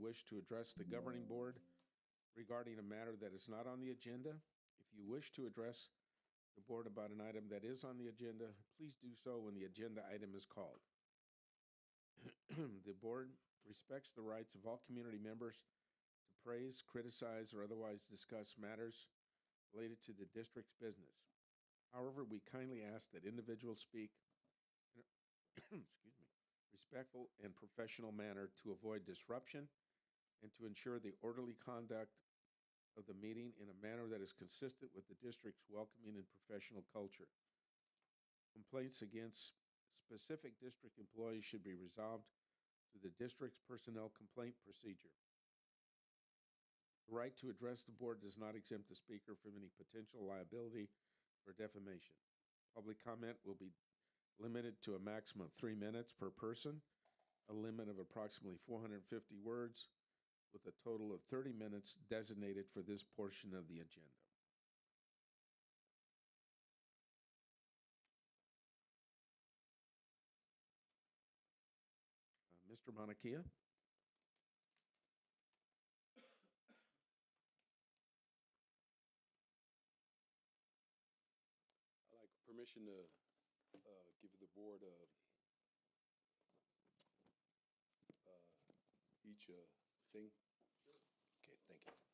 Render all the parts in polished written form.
wish to address the governing board regarding a matter that is not on the agenda. If you wish to address the board about an item that is on the agenda, please do so when the agenda item is called. The board respects the rights of all community members to praise, criticize, or otherwise discuss matters related to the district's business. However, we kindly ask that individuals speak in a respectful and professional manner to avoid disruption and to ensure the orderly conduct of the meeting in a manner that is consistent with the district's welcoming and professional culture. Complaints against specific district employees should be resolved through the district's personnel complaint procedure. The right to address the board does not exempt the speaker from any potential liability for defamation. Public comment will be limited to a maximum of 3 minutes per person, a limit of approximately 450 words, with a total of 30 minutes designated for this portion of the agenda. Mr. Manakia? I'd like permission to give the board each thing. Okay, thank you.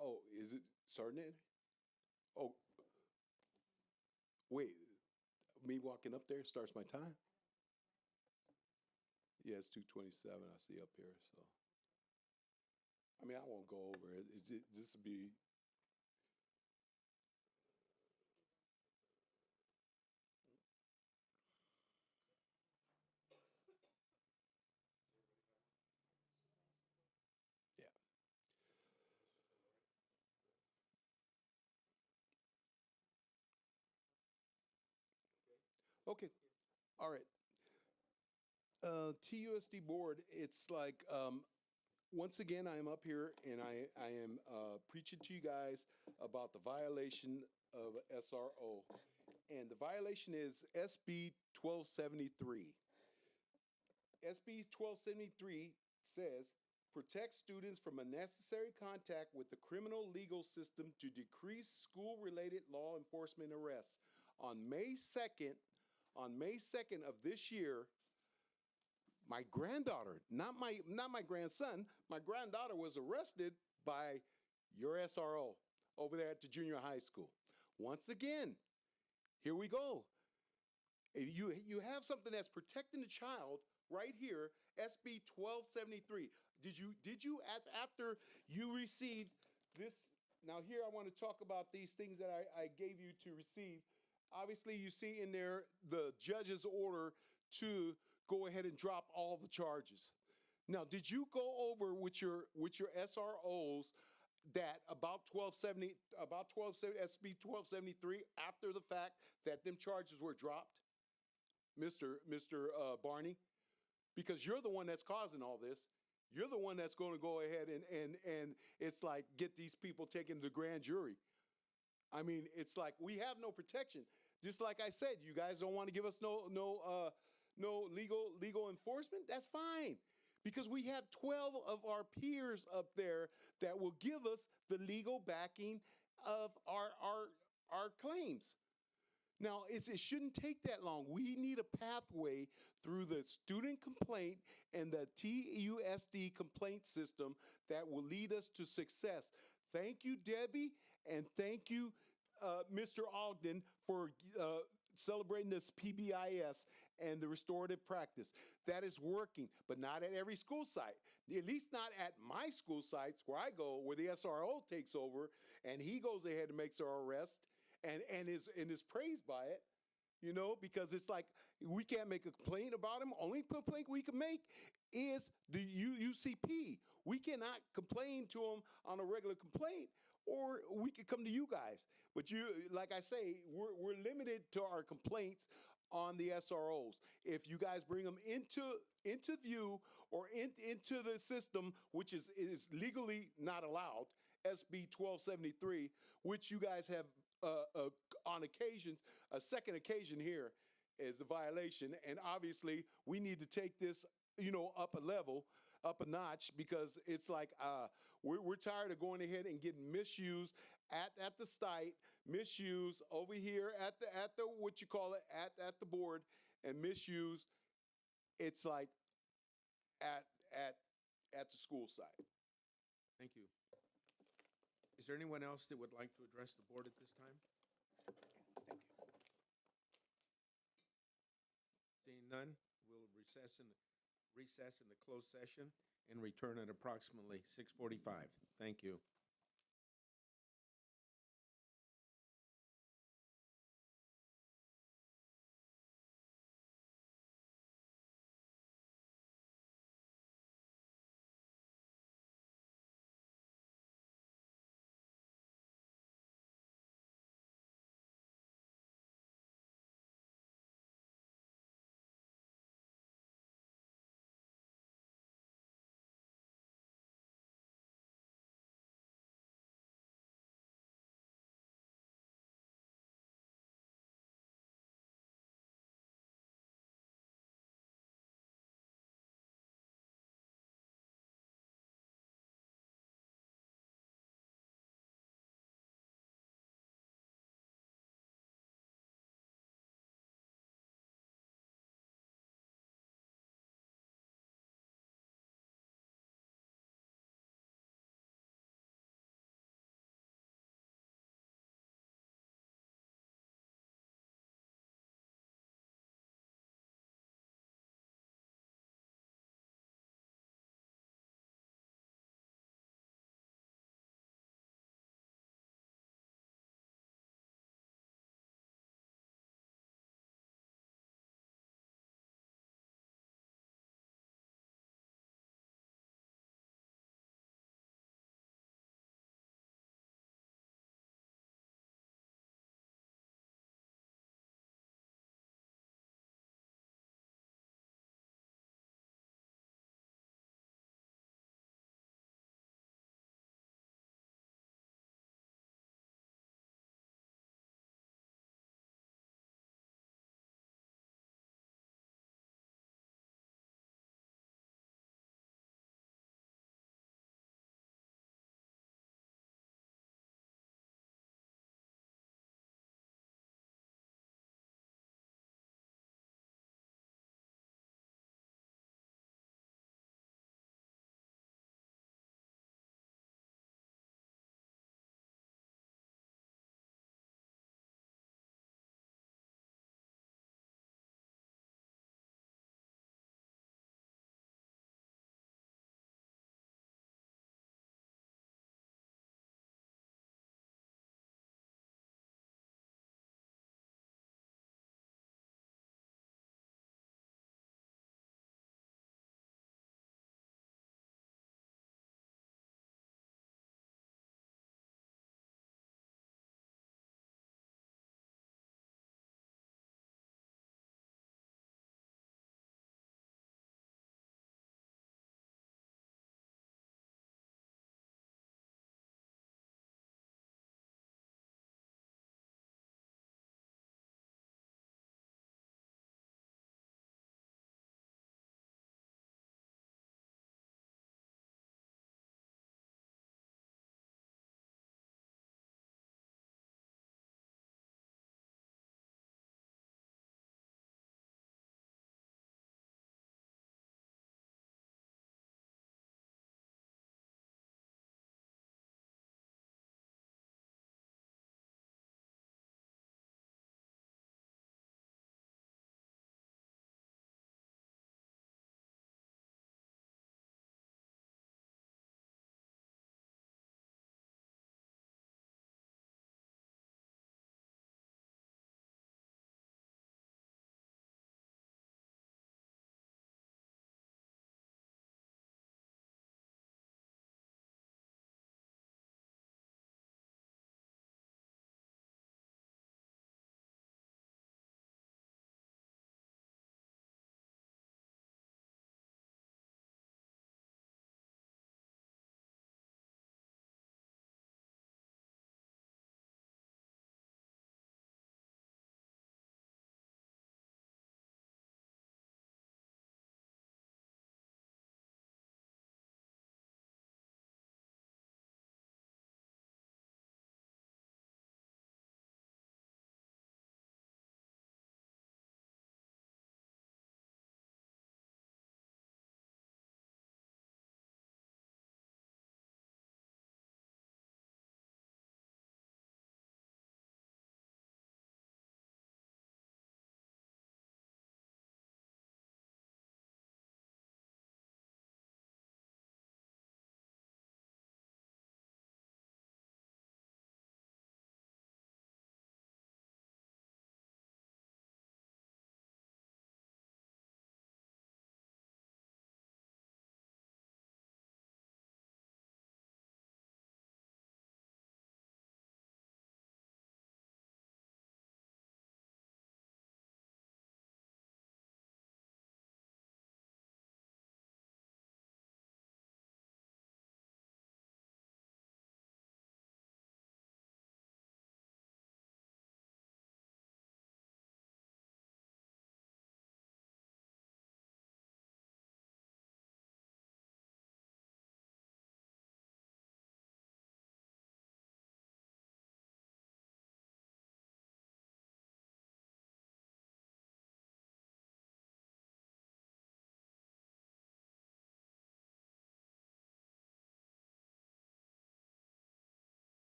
Oh, is it starting it? Oh, wait. Me walking up there starts my time? Yeah, it's 2:27. I see up here. So, I mean, I won't go over it. Is it this will be? Yeah. Okay. All right. TUSD board. It's like once again, I am up here and I am preaching to you guys about the violation of SRO. And the violation is SB 1273. SB 1273 says, protect students from unnecessary contact with the criminal legal system to decrease school-related law enforcement arrests. On May 2nd of this year, my granddaughter, not my grandson, my granddaughter was arrested by your SRO over there at the junior high school. Once again, here we go. If you have something that's protecting the child right here, SB 1273. Did you after you received this? Now here I want to talk about these things that I gave you to receive. Obviously, you see in there the judge's order to go ahead and drop all the charges. Now, did you go over with your SROs that about 1270 SB 1273 after the fact that them charges were dropped, Mr. Barney? Because you're the one that's causing all this. You're the one that's going to go ahead and it's like get these people taken to the grand jury. I mean, it's like we have no protection. Just like I said, you guys don't want to give us no legal enforcement. That's fine, because we have 12 of our peers up there that will give us the legal backing of our claims. Now, it shouldn't take that long. We need a pathway through the student complaint and the TUSD complaint system that will lead us to success. Thank you, Debbie, and thank you, Mr. Ogden, for celebrating this PBIS and the restorative practice. That is working, but not at every school site. At least not at my school sites where I go, where the SRO takes over and he goes ahead and makes our arrest and is praised by it. because it's like we can't make a complaint about him. Only complaint we can make is the UCP. We cannot complain to him on a regular complaint, or we could come to you guys. But like I say, we're limited to our complaints on the SROs. If you guys bring them into view or into the system, which is legally not allowed, SB 1273, which you guys have on occasions, a second occasion here is a violation. And obviously, we need to take this, up a level, up a notch, because it's like we're tired of going ahead and getting misused at the site, misused over here at the what you call it at the board, and misused. It's like at the school site. Thank you. Is there anyone else that would like to address the board at this time? Thank you. Seeing none, we'll recess in the closed session and return at approximately 6:45. Thank you.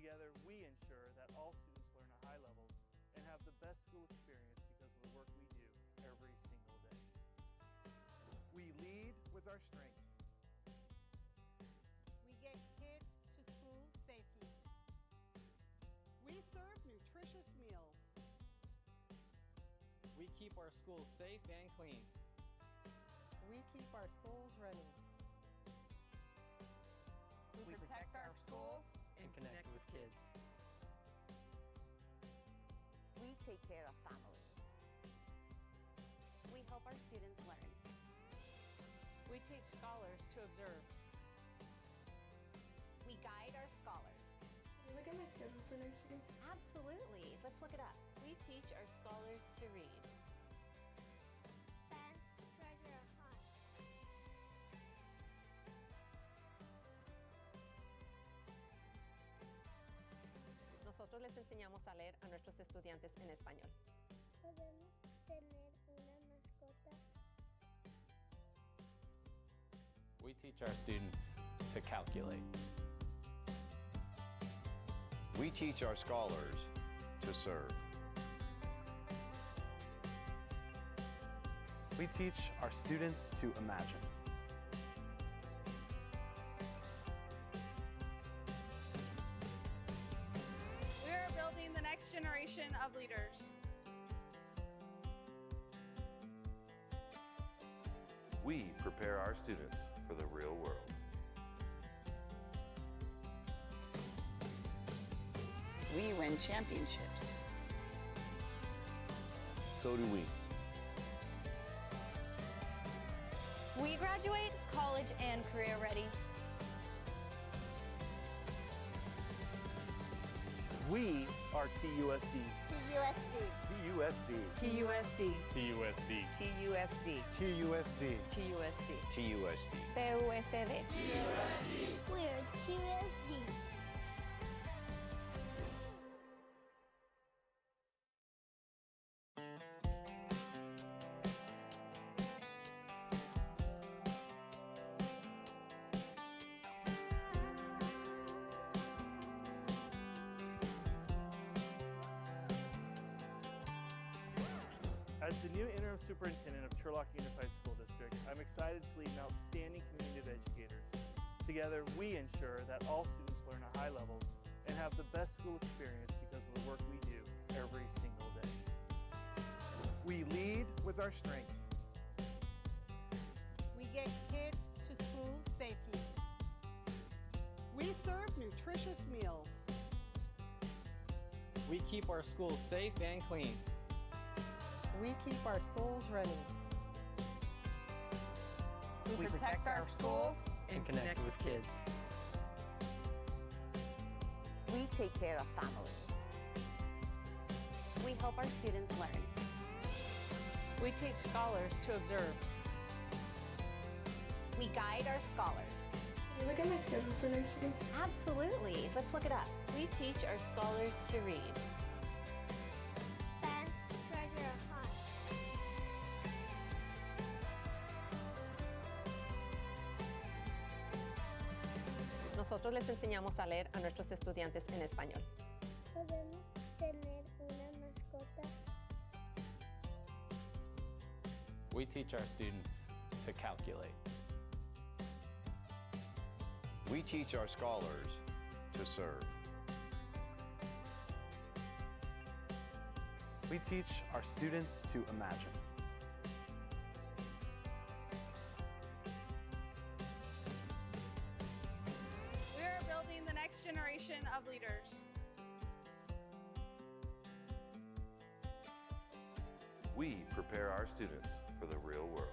Together, we ensure that all students learn at high levels and have the best school experience because of the work we do every single day. We lead with our strength. We get kids to school safely. We serve nutritious meals. We keep our schools safe and clean. We keep our schools running. We protect our schools And connect with kids. We take care of families. We help our students learn. We teach scholars to observe. We guide our scholars. Can you look at my schedule for next year? Absolutely. Let's look it up. We teach our scholars to read. Ben's treasure hunt. Nosotros les enseñamos a leer a nuestros estudiantes en español. ¿Podemos tener una mascota? We teach our students to calculate. We teach our scholars to serve. We teach our students to imagine. We are building the next generation of leaders. We prepare our students for the real world. We win championships. So do we. We graduate college and career ready. We are TUSD. TUSD. TUSD. TUSD. TUSD. TUSD. QUSD. TUSD. TUSD. TUSD. We're QSD. As the new interim superintendent of Turlock Unified School District, I'm excited to lead an outstanding community of educators. Together, we ensure that all students learn at high levels and have the best school experience because of the work we do every single day. We lead with our strength. We get kids to school safely. We serve nutritious meals. We keep our schools safe and clean. We keep our schools running. We protect our schools. And connect with kids. We take care of families. We help our students learn. We teach scholars to observe. We guide our scholars. Can you look at my schedule for next year? Absolutely. Let's look it up. We teach our scholars to read. Ben's treasure hunt. Nosotros les enseñamos a leer a nuestros estudiantes en español. ¿Podemos tener una mascota? We teach our students to calculate. We teach our scholars to serve. We teach our students to imagine. We are building the next generation of leaders. We prepare our students for the real world.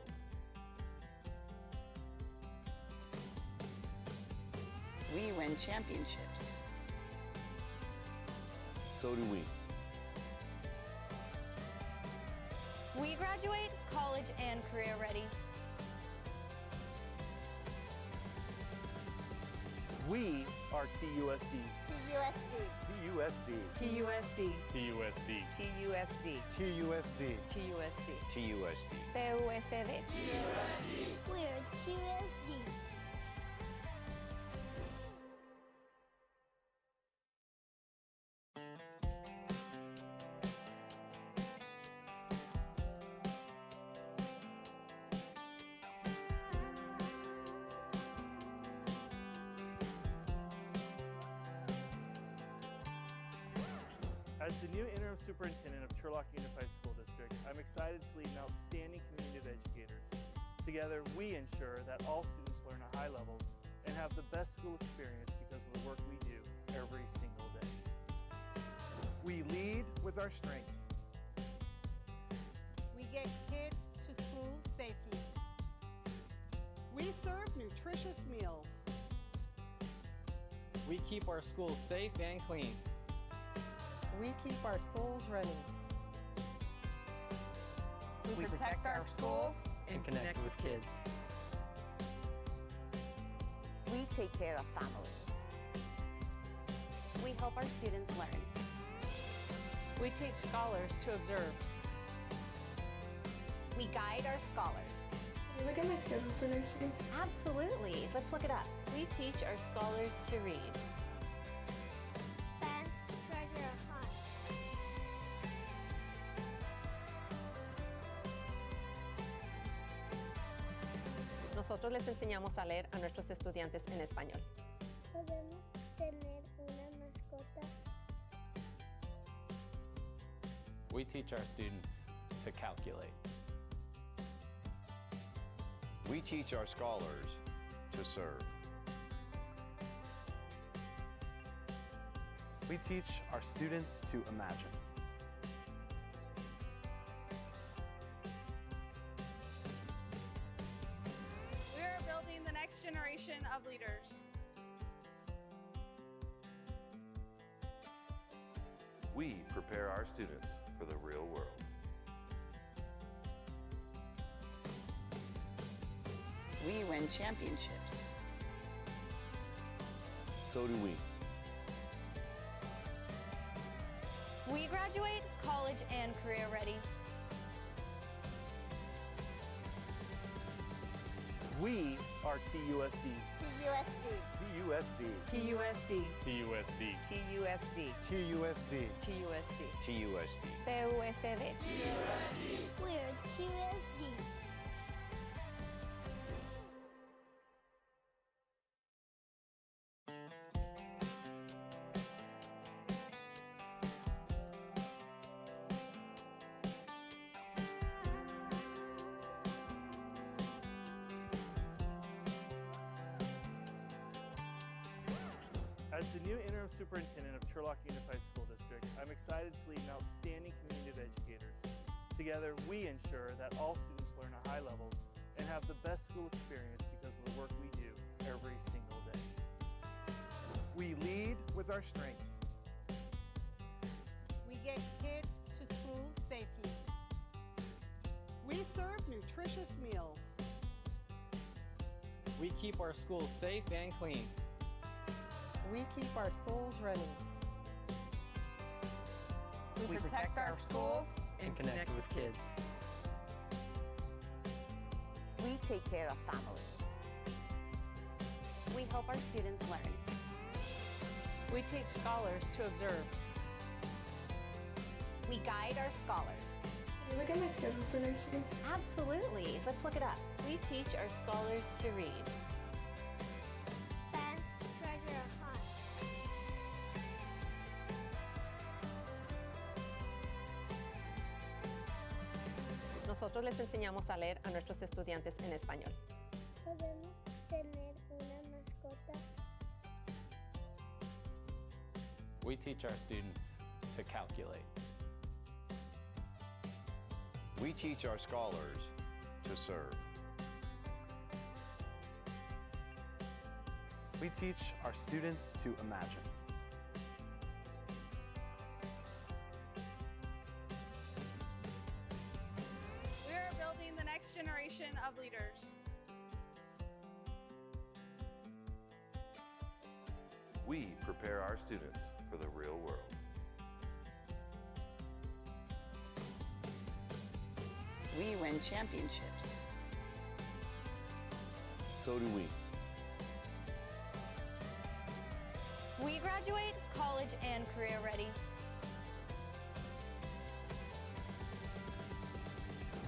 We win championships. So do we. We graduate college and career ready. We are TUSD. TUSD. TUSD. TUSD. TUSD. TUSD. QUSD. TUSD. TUSD. TUSD. We're QSD. As the new interim superintendent of Turlock Unified School District, I'm excited to lead an outstanding community of educators. Together, we ensure that all students learn at high levels and have the best school experience because of the work we do every single day. We lead with our strength. We get kids to school safely. We serve nutritious meals. We keep our schools safe and clean. We keep our schools running. We protect our schools And connect with kids. We take care of families. We help our students learn. We teach scholars to observe. We guide our scholars. Can you look at my schedule for next year? Absolutely. Let's look it up. We teach our scholars to read. Best treasure hunt. Nosotros les enseñamos a leer a nuestros estudiantes en español. ¿Podemos tener una mascota? We teach our students to calculate. We teach our scholars to serve. We teach our students to imagine. We are building the next generation of leaders. We prepare our students for the real world. We win championships. So do we. We graduate college and career ready. We are TUSD. TUSD. TUSD. TUSD. TUSD. TUSD. QUSD. TUSD. TUSD. TUSD. We're QSD. As the new interim superintendent of Turlock Unified School District, I'm excited to lead an outstanding community of educators. Together, we ensure that all students learn at high levels and have the best school experience because of the work we do every single day. We lead with our strength. We get kids to school safely. We serve nutritious meals. We keep our schools safe and clean. We keep our schools running. We protect our schools. And connect with kids. We take care of families. We help our students learn. We teach scholars to observe. We guide our scholars. Can you look at my schedule for next year? Absolutely. Let's look it up. We teach our scholars to read. Best treasure hunt. Nosotros les enseñamos a leer a nuestros estudiantes en español. ¿Podemos tener una mascota? We teach our students to calculate. We teach our scholars to serve. We teach our students to imagine. We are building the next generation of leaders. We prepare our students for the real world. We win championships. So do we. We graduate college and career ready.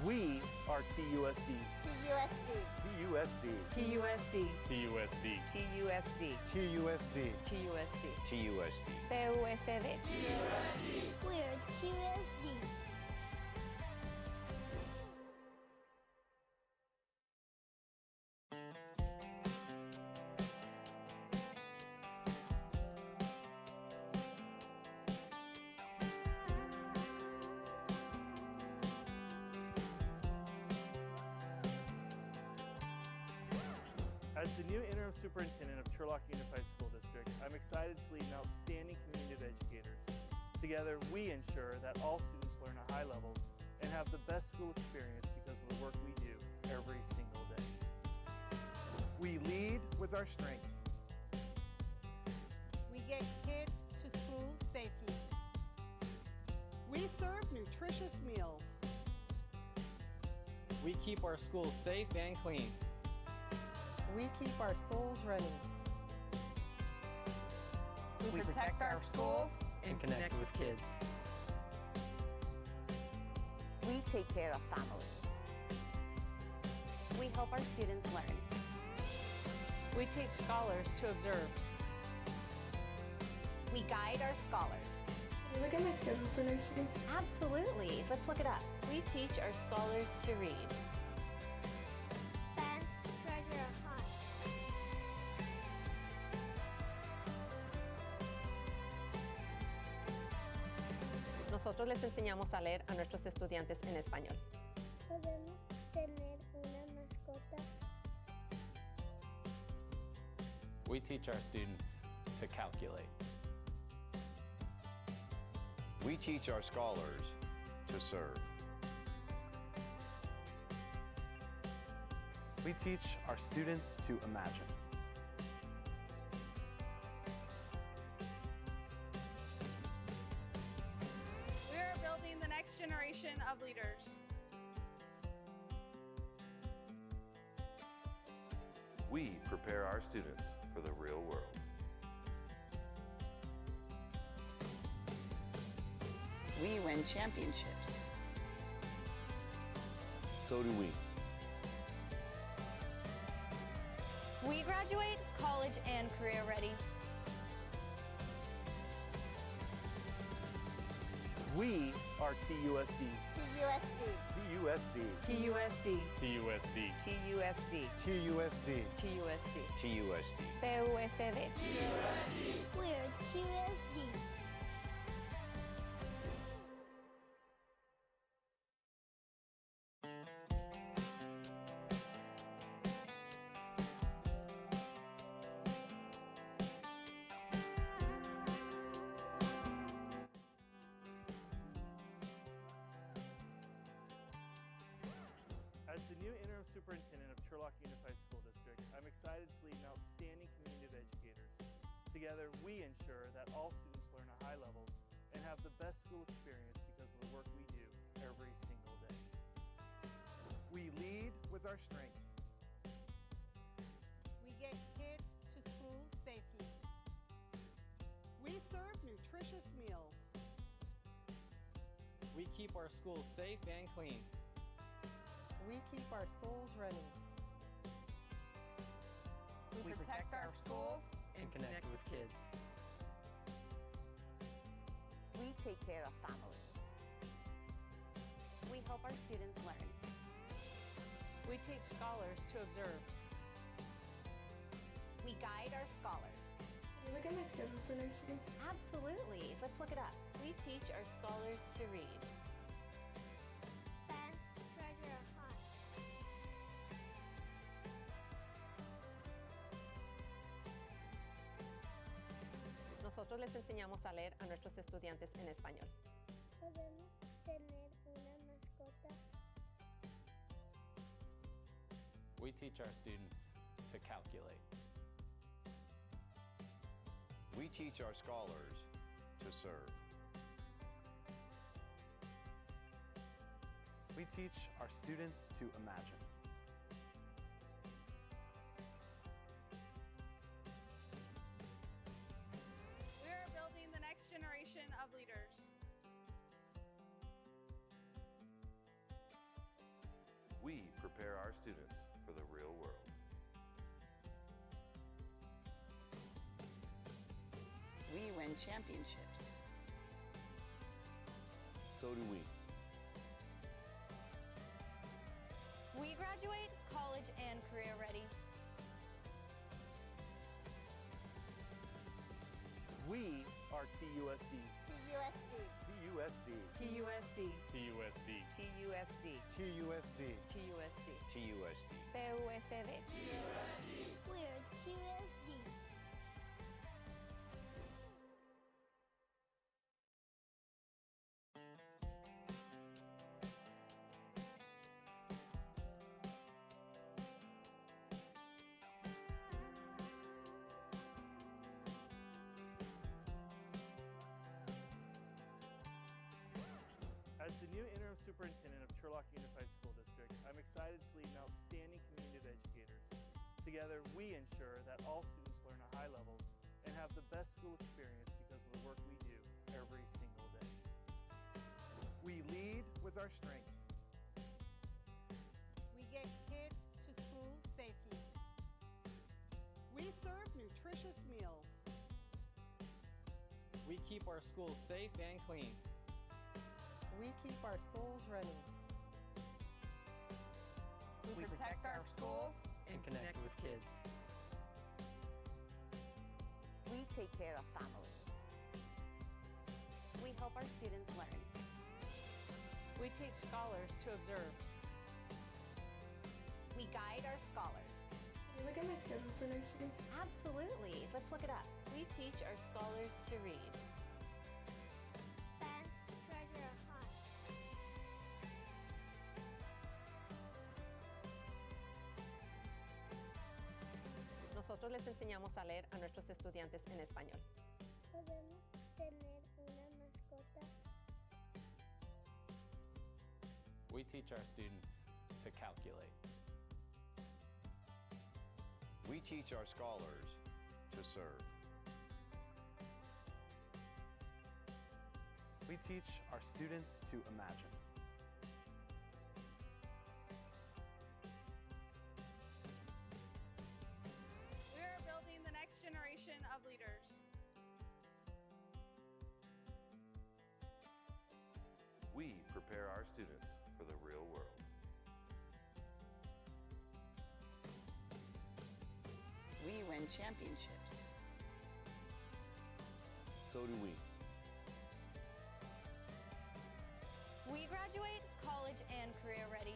We are TUSD. TUSD. TUSD. TUSD. TUSD. TUSD. QUSD. TUSD. TUSD. PUSD. We're QSD. As the new interim superintendent of Turlock Unified School District, I'm excited to lead an outstanding community of educators. Together, we ensure that all students learn at high levels and have the best school experience because of the work we do every single day. We lead with our strengths. We get kids to school safely. We serve nutritious meals. We keep our schools safe and clean. We keep our schools running. We protect our schools. And connect with kids. We take care of families. We help our students learn. We teach scholars to observe. We guide our scholars. Can you look at my schedule for next week? Absolutely. Let's look it up. We teach our scholars to read. Fans treasure hunt. Nosotros les enseñamos a leer a nuestros estudiantes en español. Podemos tener una mascota. We teach our students to calculate. We teach our scholars to serve. We teach our students to imagine. We are building the next generation of leaders. We prepare our students for the real world. We win championships. So do we. We graduate college and career ready. We are TUSD. TUSD. TUSD. TUSD. TUSD. TUSD. QUSD. TUSD. TUSD. PUSD. We're QSD. As the new interim superintendent of Turlock Unified School District, I'm excited to lead an outstanding community of educators. Together, we ensure that all students learn at high levels and have the best school experience because of the work we do every single day. We lead with our strengths. We get kids to school safely. We serve nutritious meals. We keep our schools safe and clean. We keep our schools running. We protect our schools. And connect with kids. We take care of families. We help our students learn. We teach scholars to observe. We guide our scholars. Can you look at my schedule for next week? Absolutely. Let's look it up. We teach our scholars to read. Fans treasure hunt. Nosotros les enseñamos a leer a nuestros estudiantes en español. Podemos tener una mascota. We teach our students to calculate. We teach our scholars to serve. We teach our students to imagine. We are building the next generation of leaders. prepare our students for the real world. We win championships. So do we. We graduate college and career ready. We are TUSD. TUSD. USD. TUSD. TUSD. TUSD. USD. TUSD. TUSD. PUSD. We're QSD. As the new interim superintendent of Turlock Unified School District, I'm excited to lead an outstanding community of educators. Together, we ensure that all students learn at high levels and have the best school experience because of the work we do every single day. We lead with our strengths. We get kids to school safely. We serve nutritious meals. We keep our schools safe and clean. We keep our schools running. We protect our schools And connect with kids. We take care of families. We help our students learn. We teach scholars to observe. We guide our scholars. Can you look at my schedule for next year? Absolutely. Let's look it up. We teach our scholars to read. Best treasure hunt. Nosotros les enseñamos a leer a nuestros estudiantes en español. ¿Podemos tener una mascota? We teach our students to calculate. We teach our scholars to serve. We teach our students to imagine. We are building the next generation of leaders. We prepare our students for the real world. We win championships. So do we. We graduate college and career ready.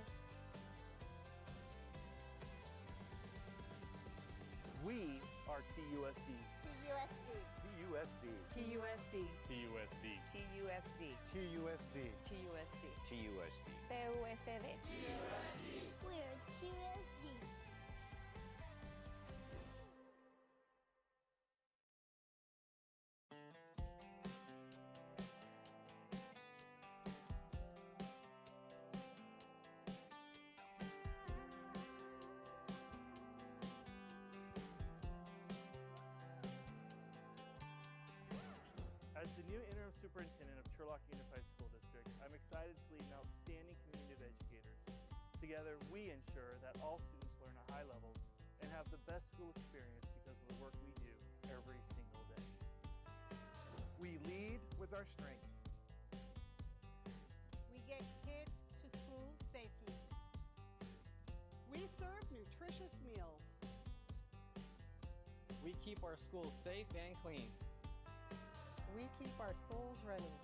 We are TUSD. TUSD. USD. TUSD. TUSD. TUSD. USD. TUSD. TUSD. PUSD. We're QSD. As the new interim superintendent of Turlock Unified School District, I'm excited to lead an outstanding community of educators. Together, we ensure that all students learn at high levels and have the best school experience because of the work we do every single day. We lead with our strengths. We get kids to school safely. We serve nutritious meals. We keep our schools safe and clean. We keep our schools running.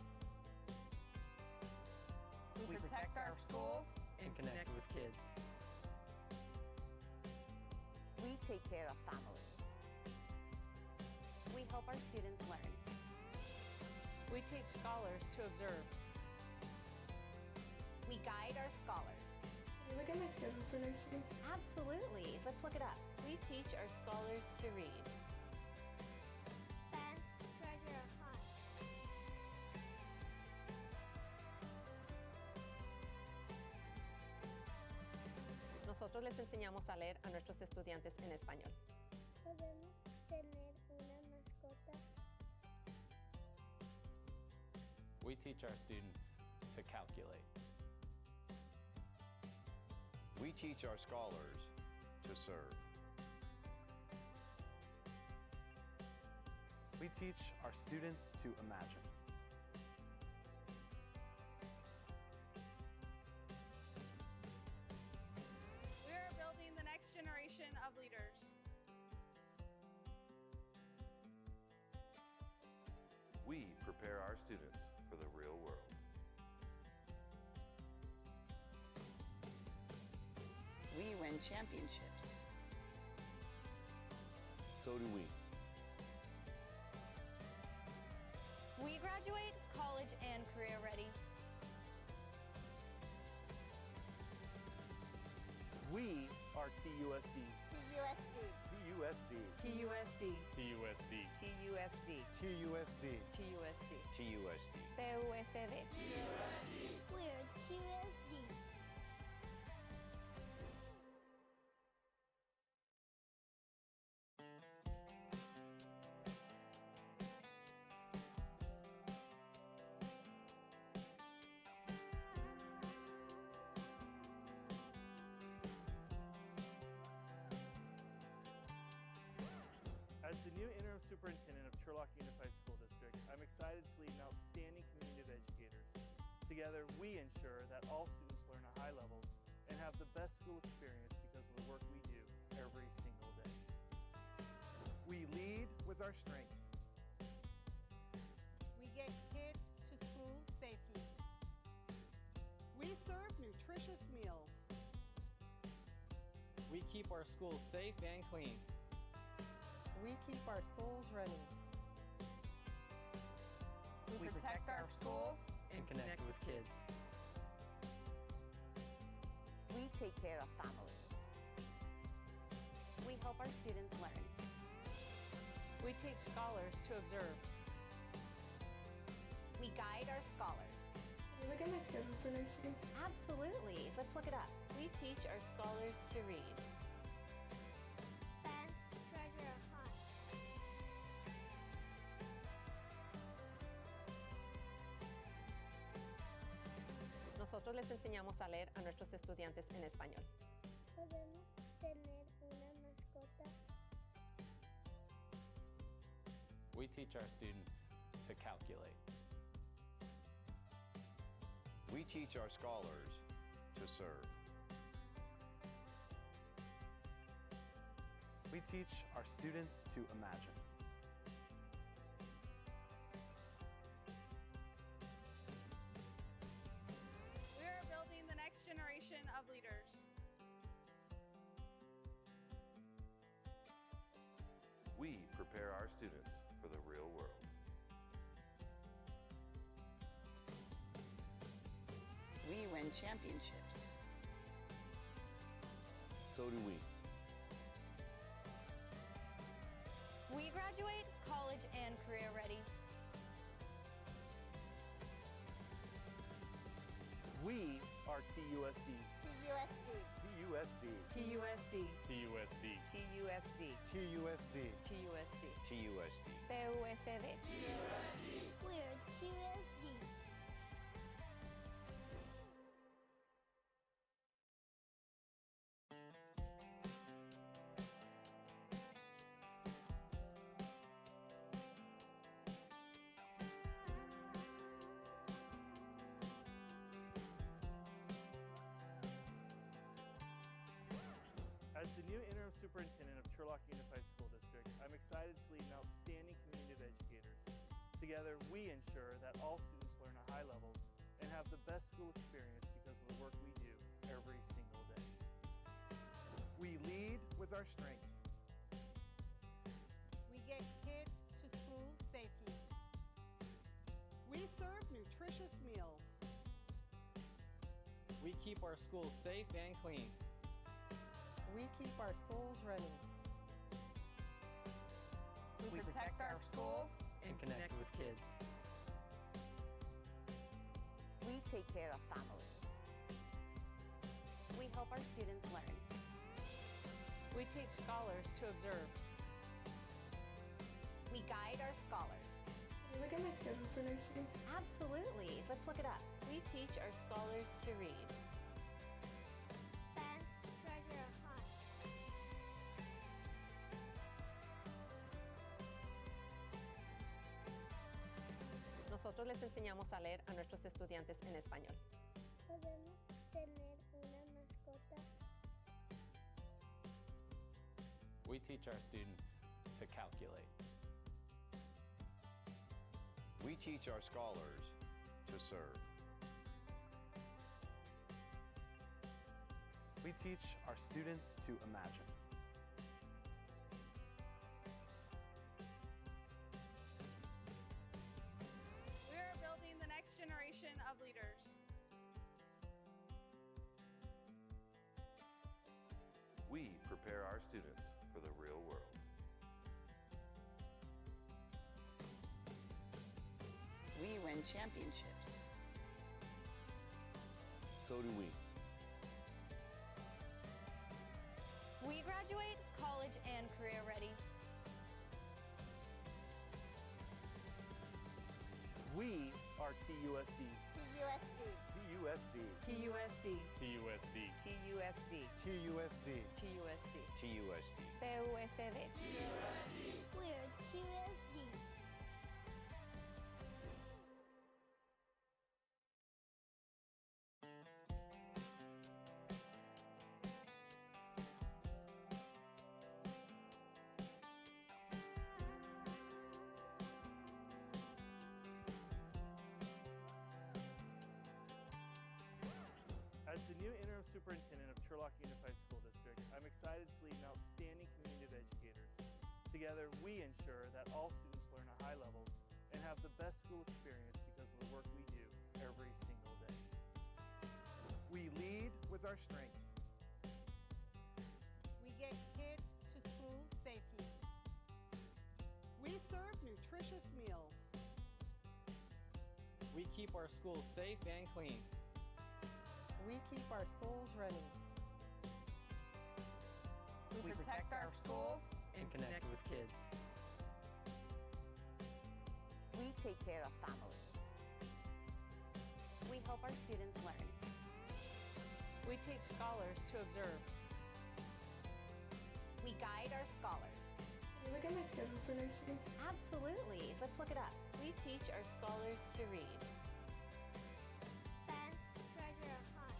We protect our schools. And connect with kids. We take care of families. We help our students learn. We teach scholars to observe. We guide our scholars. Can you look at my schedule for next year? Absolutely. Let's look it up. We teach our scholars to read. Best treasure hunt. Nosotros les enseñamos a leer a nuestros estudiantes en español. ¿Podemos tener una mascota? We teach our students to calculate. We teach our scholars to serve. We teach our students to imagine. We are building the next generation of leaders. We prepare our students for the real world. We win championships. So do we. We graduate college and career ready. We are TUSD. TUSD. USD. TUSD. TUSD. TUSD. USD. TUSD. TUSD. PUSD. We're QSD. As the new interim superintendent of Turlock Unified School District, I'm excited to lead an outstanding community of educators. Together, we ensure that all students learn at high levels and have the best school experience because of the work we do every single day. We lead with our strengths. We get kids to school safely. We serve nutritious meals. We keep our schools safe and clean. We keep our schools running. We protect our schools. And connect with kids. We take care of families. We help our students learn. We teach scholars to observe. We guide our scholars. Can you look at my schedule for next year? Absolutely. Let's look it up. We teach our scholars to read. Ben's treasure hunt. Nosotros les enseñamos a leer a nuestros estudiantes en español. ¿Podemos tener una mascota? We teach our students to calculate. We teach our scholars to serve. We teach our students to imagine. We are building the next generation of leaders. We prepare our students for the real world. We win championships. So do we. We graduate college and career ready. We are TUSD. TUSD. USD. TUSD. TUSD. TUSD. USD. TUSD. TUSD. PUSD. We're QSD. As the new interim superintendent of Turlock Unified School District, I'm excited to lead an outstanding community of educators. Together, we ensure that all students learn at high levels and have the best school experience because of the work we do every single day. We lead with our strengths. We get kids to school safely. We serve nutritious meals. We keep our schools safe and clean. We keep our schools running. We protect our schools. And connect with kids. We take care of families. We help our students learn. We teach scholars to observe. We guide our scholars. Can you look at my schedule for next year? Absolutely. Let's look it up. We teach our scholars to read. Ben's Nosotros les enseñamos a leer a nuestros estudiantes en español. ¿Podemos tener una mascota? We teach our students to calculate. We teach our scholars to serve. We teach our students to imagine. We are building the next generation of leaders. We prepare our students for the real world. We win championships. So do we. We graduate college and career ready. We are TUSD. TUSD. TUSD. TUSD. TUSD. TUSD. QUSD. TUSD. TUSD. PUSD. We're QSD. As the new interim superintendent of Turlock Unified School District, I'm excited to lead an outstanding community of educators. Together, we ensure that all students learn at high levels and have the best school experience because of the work we do every single day. We lead with our strengths. We get kids to school safely. We serve nutritious meals. We keep our schools safe and clean. We keep our schools running. We protect our schools. And connect with kids. We take care of families. We help our students learn. We teach scholars to observe. We guide our scholars. Can you look at my schedule for next week? Absolutely. Let's look it up. We teach our scholars to read. Best treasure hunt.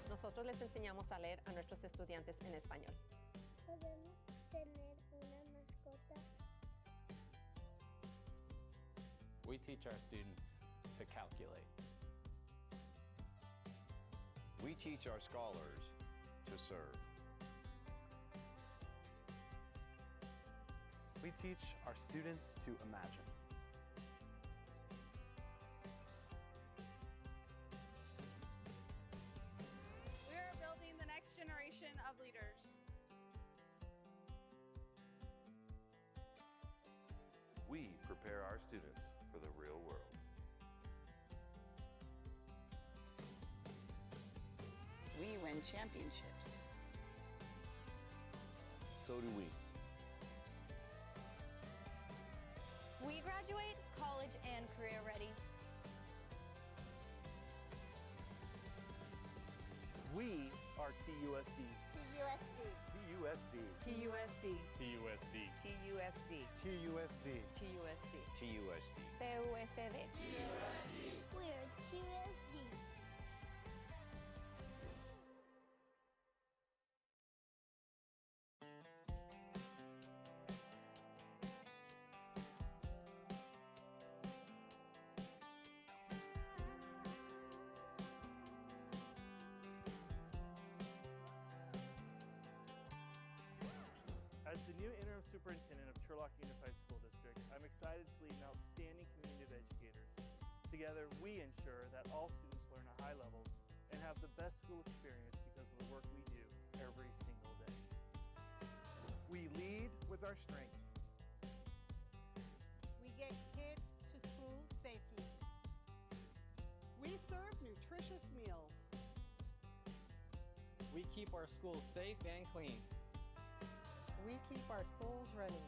Nosotros les enseñamos a leer a nuestros estudiantes en español. ¿Podemos tener una mascota? We teach our students to calculate. We teach our scholars to serve. We teach our students to imagine. We are building the next generation of leaders. We prepare our students for the real world. We win championships. So do we. We graduate college and career ready. We are TUSD. TUSD. TUSD. TUSD. TUSD. TUSD. QUSD. TUSD. TUSD. PUSD. We're QSD. As the new interim superintendent of Turlock Unified School District, I'm excited to lead an outstanding community of educators. Together, we ensure that all students learn at high levels and have the best school experience because of the work we do every single day. We lead with our strengths. We get kids to school safely. We serve nutritious meals. We keep our schools safe and clean. We keep our schools running.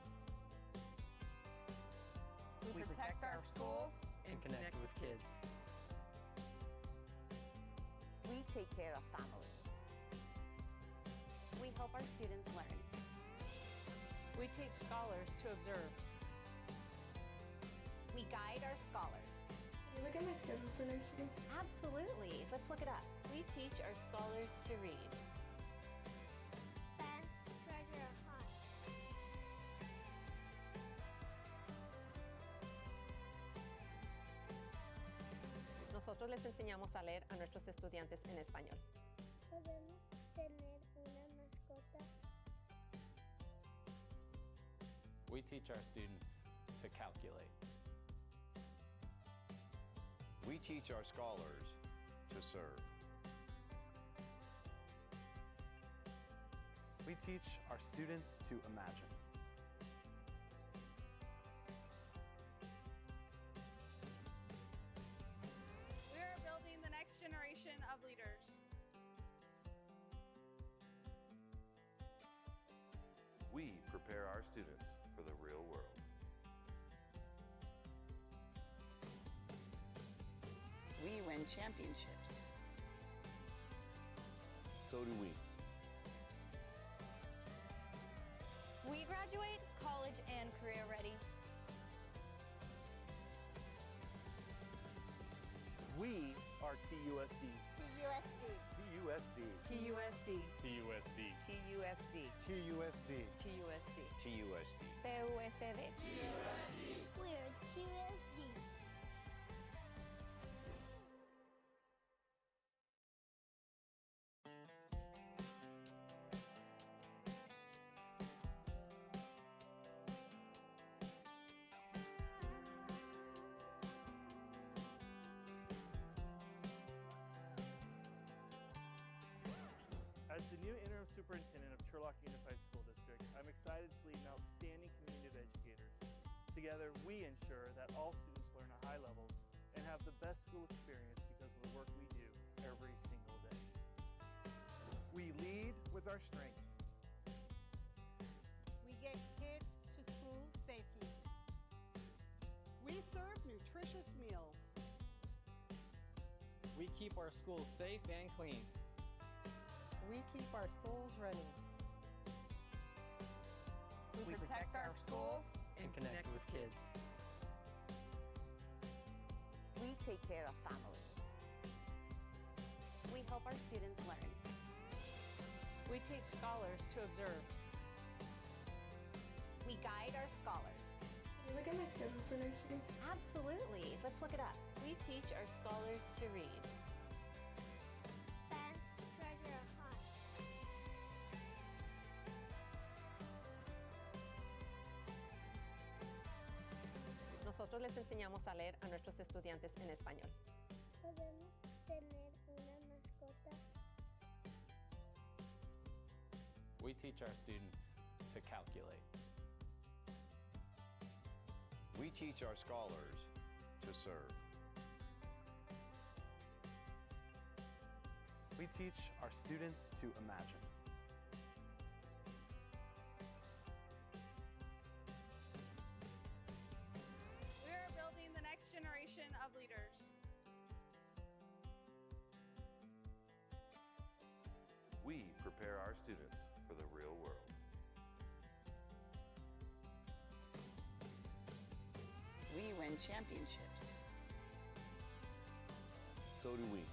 We protect our schools. And connect with kids. We take care of families. We help our students learn. We teach scholars to observe. We guide our scholars. Can you look at my schedule for next year? Absolutely. Let's look it up. We teach our scholars to read. Best treasure hunt. Nosotros les enseñamos a leer a nuestros estudiantes en español. ¿Podemos tener una mascota? We teach our students to calculate. We teach our scholars to serve. We teach our students to imagine. We are building the next generation of leaders. We prepare our students for the real world. We win championships. So do we. We graduate college and career ready. We are TUSD. TUSD. TUSD. TUSD. TUSD. TUSD. USD. TUSD. TUSD. PUSD. We're QSD. As the new interim superintendent of Turlock Unified School District, I'm excited to lead an outstanding community of educators. Together, we ensure that all students learn at high levels and have the best school experience because of the work we do every single day. We lead with our strengths. We get kids to school safely. We serve nutritious meals. We keep our schools safe and clean. We keep our schools running. We protect our schools. And connect with kids. We take care of families. We help our students learn. We teach scholars to observe. We guide our scholars. Can you look at my schedule for next year? Absolutely. Let's look it up. We teach our scholars to read. Best treasure hunt. Nosotros les enseñamos a leer a nuestros estudiantes en español. ¿Podemos tener una mascota? We teach our students to calculate. We teach our scholars to serve. We teach our students to imagine. We are building the next generation of leaders. We prepare our students for the real world. We win championships. So do we.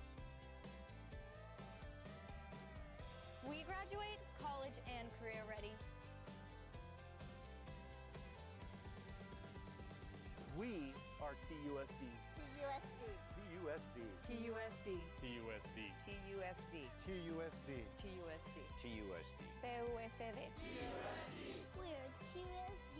We graduate college and career ready. We are TUSD. TUSD. TUSD. TUSD. TUSD. TUSD. USD. TUSD. TUSD. PUSD. We're QSD.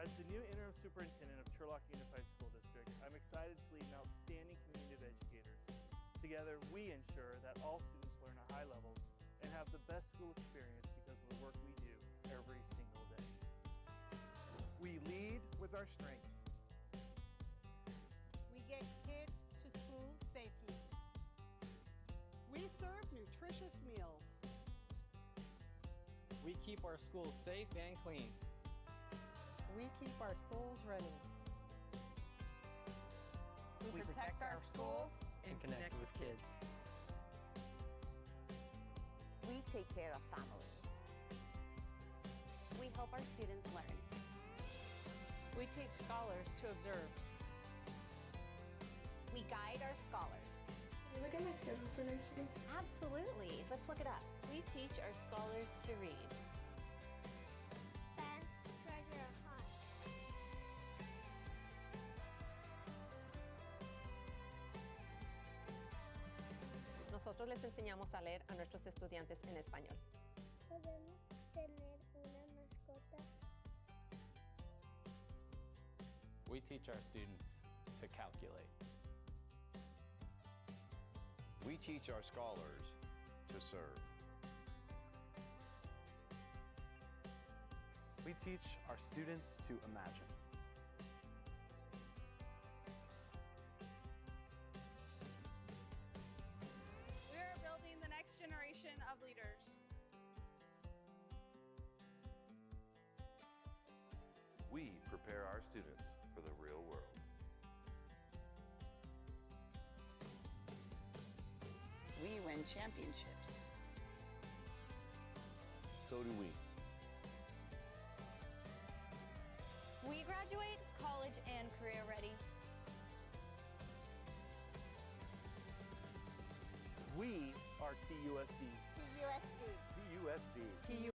As the new interim superintendent of Turlock Unified School District, I'm excited to lead an outstanding community of educators. Together, we ensure that all students learn at high levels and have the best school experience because of the work we do every single day. We lead with our strengths. We get kids to school safely. nutritious meals. We keep our schools safe and clean. We keep our schools running. We protect our schools and connect with kids. We take care of families. We help our students learn. We teach scholars to observe. We guide our scholars. Can you look at my schedule for next week? Absolutely. Let's look it up. We teach our scholars to read. Best treasure hunt. Nosotros les enseñamos a leer a nuestros estudiantes en español. ¿Podemos tener una mascota? We teach our students to calculate. We teach our scholars to serve. We teach our students to imagine. We are building the next generation of leaders. We prepare our students for the real world. We win championships. So do we. We graduate college and career ready. We are TUSD. TUSD. TUSD.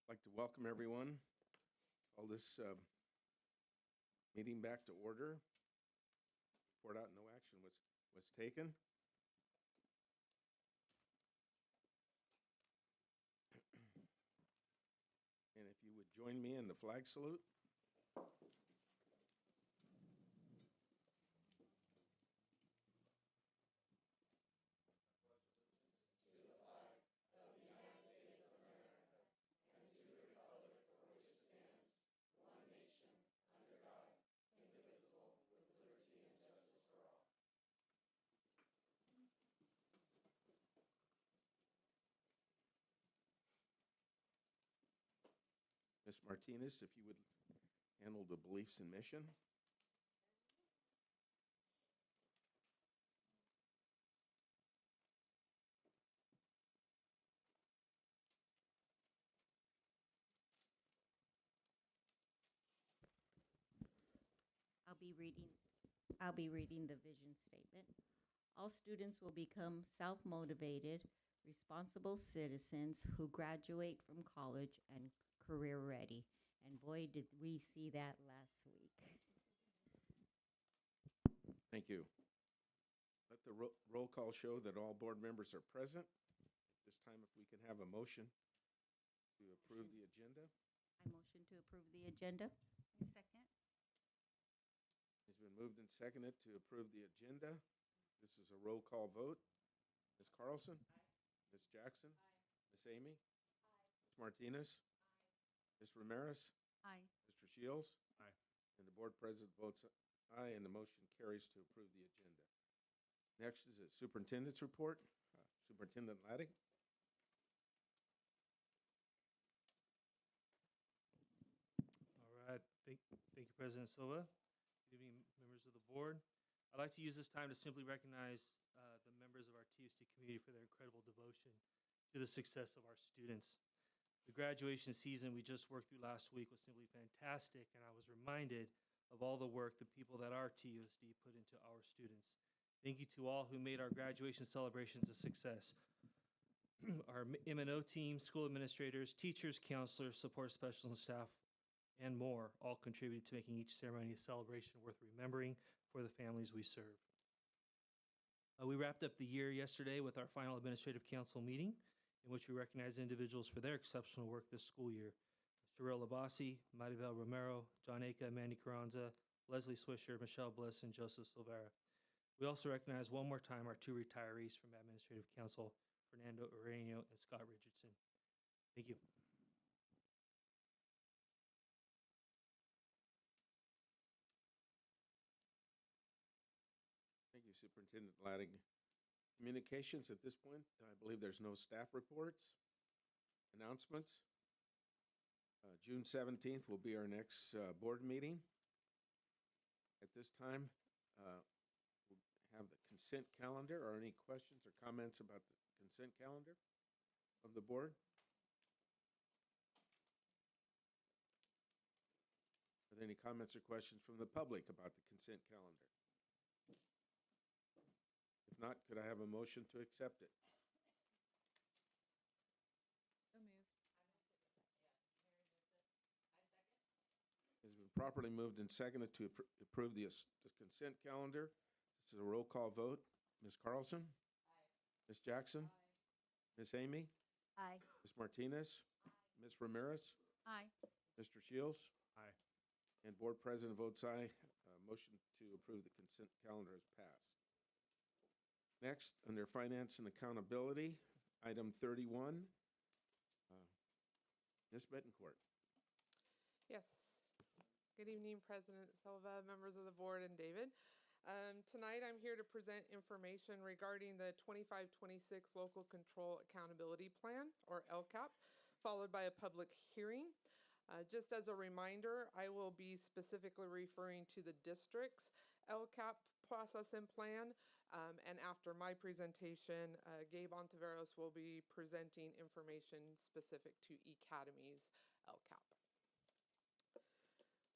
I'd like to welcome everyone. Call this meeting back to order. Report out, no action was taken. And if you would join me in the flag salute. Ms. Martinez, if you would handle the beliefs and mission. I'll be reading the vision statement. All students will become self-motivated, responsible citizens who graduate from college and career ready. And boy, did we see that last week. Thank you. Let the roll call show that all board members are present. At this time, if we can have a motion to approve the agenda. I motion to approve the agenda. Second. It's been moved and seconded to approve the agenda. This is a roll call vote. Ms. Carlson? Aye. Ms. Jackson? Aye. Ms. Amy? Aye. Ms. Martinez? Aye. Ms. Ramirez? Aye. Mr. Shields? Aye. And the board president votes aye, and the motion carries to approve the agenda. Next is the superintendent's report. Superintendent Laddick. All right. Thank you, President Silva. Good evening, members of the board. I'd like to use this time to simply recognize the members of our TUSD community for their incredible devotion to the success of our students. The graduation season we just worked through last week was simply fantastic, and I was reminded of all the work the people that are TUSD put into our students. Thank you to all who made our graduation celebrations a success. Our M&O team, school administrators, teachers, counselors, support specialists, and staff, and more all contributed to making each ceremony a celebration worth remembering for the families we serve. We wrapped up the year yesterday with our final administrative council meeting, in which we recognize individuals for their exceptional work this school year. Sherelle Labasi, Maribel Romero, John Aka, Mandy Carranza, Leslie Swisher, Michelle Bliss, and Joseph Silvera. We also recognize one more time our two retirees from Administrative Council, Fernando Ureño and Scott Richardson. Thank you. Thank you, Superintendent Laddick. Communications at this point, I believe there's no staff reports. Announcements. June 17th will be our next board meeting. At this time, we'll have the consent calendar. Are any questions or comments about the consent calendar of the board? Are there any comments or questions from the public about the consent calendar? If not, could I have a motion to accept it? So moved. It has been properly moved and seconded to approve the consent calendar. This is a roll call vote. Ms. Carlson? Aye. Ms. Jackson? Aye. Ms. Amy? Aye. Ms. Martinez? Aye. Ms. Ramirez? Aye. Mr. Shields? Aye. And board president votes aye. Motion to approve the consent calendar is passed. Next, under finance and accountability, item 31. Ms. Bettencourt. Yes. Good evening, President Silva, members of the board, and David. Tonight, I'm here to present information regarding the 25-26 Local Control Accountability Plan, or LCAP, followed by a public hearing. Just as a reminder, I will be specifically referring to the district's LCAP process and plan, and after my presentation, Gabe Ontiveros will be presenting information specific to Academy's LCAP.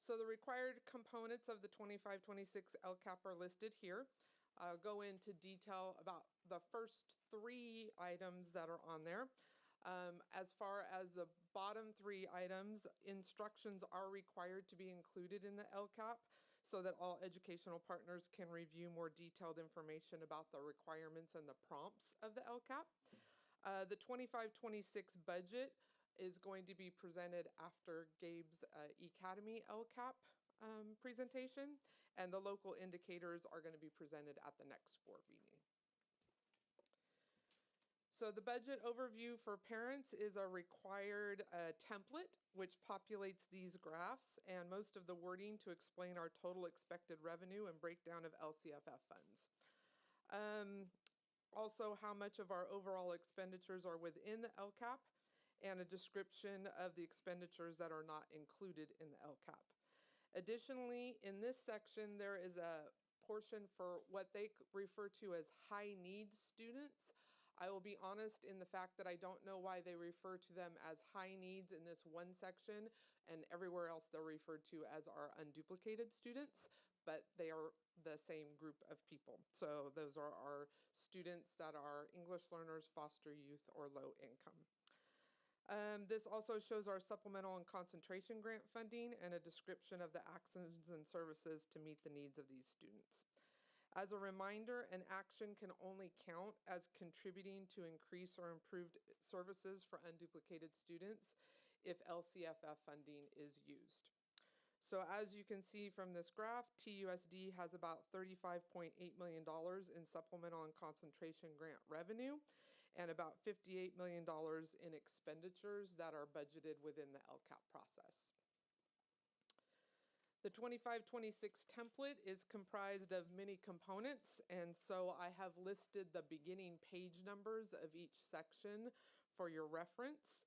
So the required components of the 25-26 LCAP are listed here. I'll go into detail about the first three items that are on there. As far as the bottom three items, instructions are required to be included in the LCAP so that all educational partners can review more detailed information about the requirements and the prompts of the LCAP. The 25-26 budget is going to be presented after Gabe's Academy LCAP presentation, and the local indicators are going to be presented at the next board meeting. So the budget overview for parents is a required template which populates these graphs and most of the wording to explain our total expected revenue and breakdown of LCFF funds. Also, how much of our overall expenditures are within the LCAP, and a description of the expenditures that are not included in the LCAP. Additionally, in this section, there is a portion for what they refer to as high needs students. I will be honest in the fact that I don't know why they refer to them as high needs in this one section, and everywhere else they're referred to as our unduplicated students, but they are the same group of people. So those are our students that are English learners, foster youth, or low income. This also shows our supplemental and concentration grant funding and a description of the actions and services to meet the needs of these students. As a reminder, an action can only count as contributing to increase or improved services for unduplicated students if LCFF funding is used. So as you can see from this graph, TUSD has about $35.8 million in supplemental and concentration grant revenue and about $58 million in expenditures that are budgeted within the LCAP process. The 25-26 template is comprised of many components, and so I have listed the beginning page numbers of each section for your reference.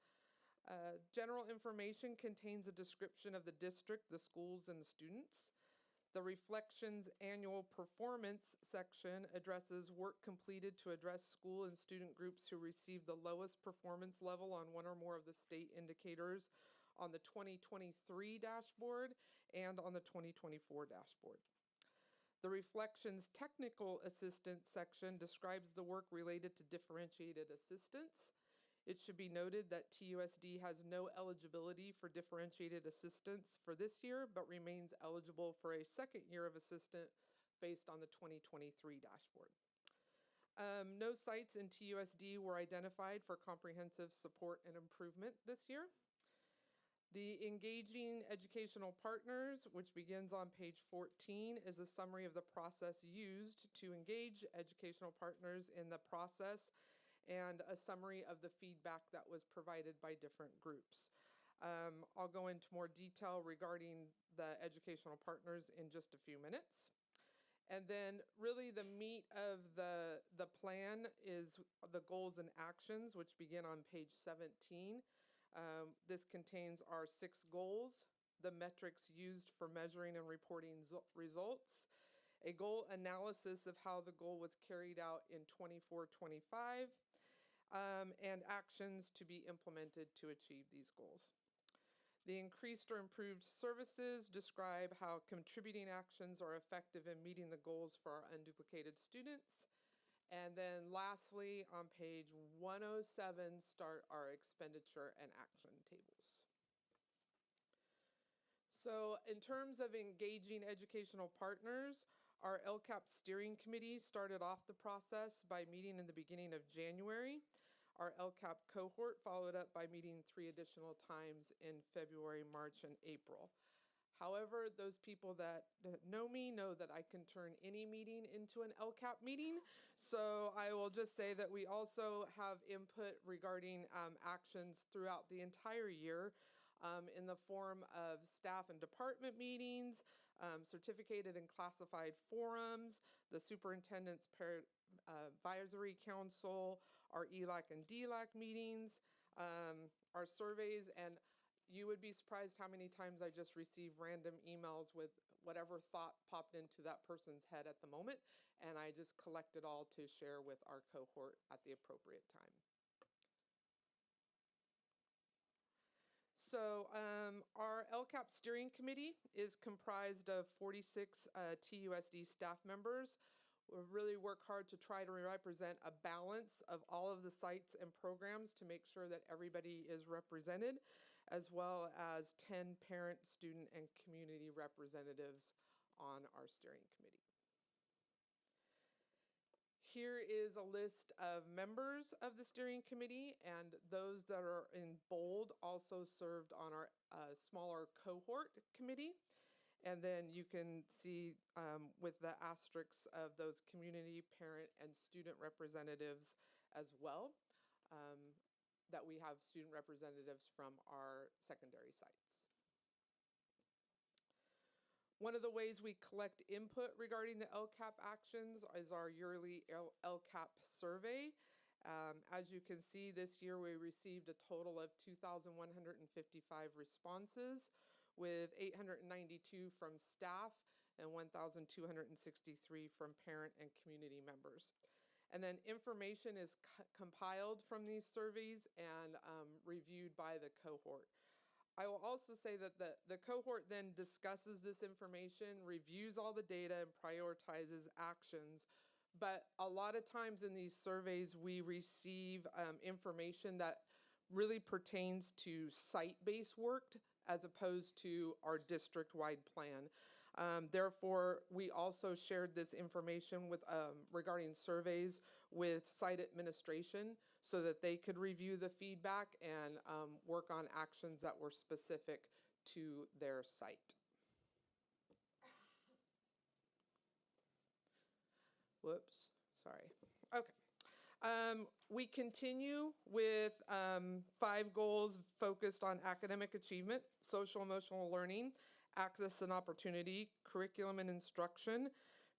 General information contains a description of the district, the schools, and the students. The Reflections Annual Performance section addresses work completed to address school and student groups who received the lowest performance level on one or more of the state indicators on the 2023 dashboard and on the 2024 dashboard. The Reflections Technical Assistance section describes the work related to differentiated assistance. It should be noted that TUSD has no eligibility for differentiated assistance for this year, but remains eligible for a second year of assistance based on the 2023 dashboard. No sites in TUSD were identified for comprehensive support and improvement this year. The Engaging Educational Partners, which begins on page 14, is a summary of the process used to engage educational partners in the process and a summary of the feedback that was provided by different groups. I'll go into more detail regarding the educational partners in just a few minutes. And then really the meat of the plan is the goals and actions, which begin on page 17. This contains our 6 goals, the metrics used for measuring and reporting results, a goal analysis of how the goal was carried out in 24-25, and actions to be implemented to achieve these goals. The increased or improved services describe how contributing actions are effective in meeting the goals for our unduplicated students. And then lastly, on page 107, start our expenditure and action tables. So in terms of engaging educational partners, our LCAP steering committee started off the process by meeting in the beginning of January. Our LCAP cohort followed up by meeting 3 additional times in February, March, and April. However, those people that know me know that I can turn any meeting into an LCAP meeting. So I will just say that we also have input regarding actions throughout the entire year in the form of staff and department meetings, certificated and classified forums, the superintendent's advisory council, our ELAC and DLAC meetings, our surveys, and you would be surprised how many times I just receive random emails with whatever thought popped into that person's head at the moment, and I just collect it all to share with our cohort at the appropriate time. So our LCAP steering committee is comprised of 46 TUSD staff members. We really work hard to try to represent a balance of all of the sites and programs to make sure that everybody is represented, as well as 10 parent, student, and community representatives on our steering committee. Here is a list of members of the steering committee, and those that are in bold also served on our smaller cohort committee. And then you can see with the asterisks of those community, parent, and student representatives as well, that we have student representatives from our secondary sites. One of the ways we collect input regarding the LCAP actions is our yearly LCAP survey. As you can see, this year we received a total of 2,155 responses, with 892 from staff and 1,263 from parent and community members. And then information is compiled from these surveys and reviewed by the cohort. I will also say that the cohort then discusses this information, reviews all the data, and prioritizes actions. But a lot of times in these surveys, we receive information that really pertains to site-based work as opposed to our district-wide plan. Therefore, we also shared this information with regarding surveys with site administration so that they could review the feedback and work on actions that were specific to their site. Whoops, sorry. Okay. We continue with 5 goals focused on academic achievement, social emotional learning, access and opportunity, curriculum and instruction,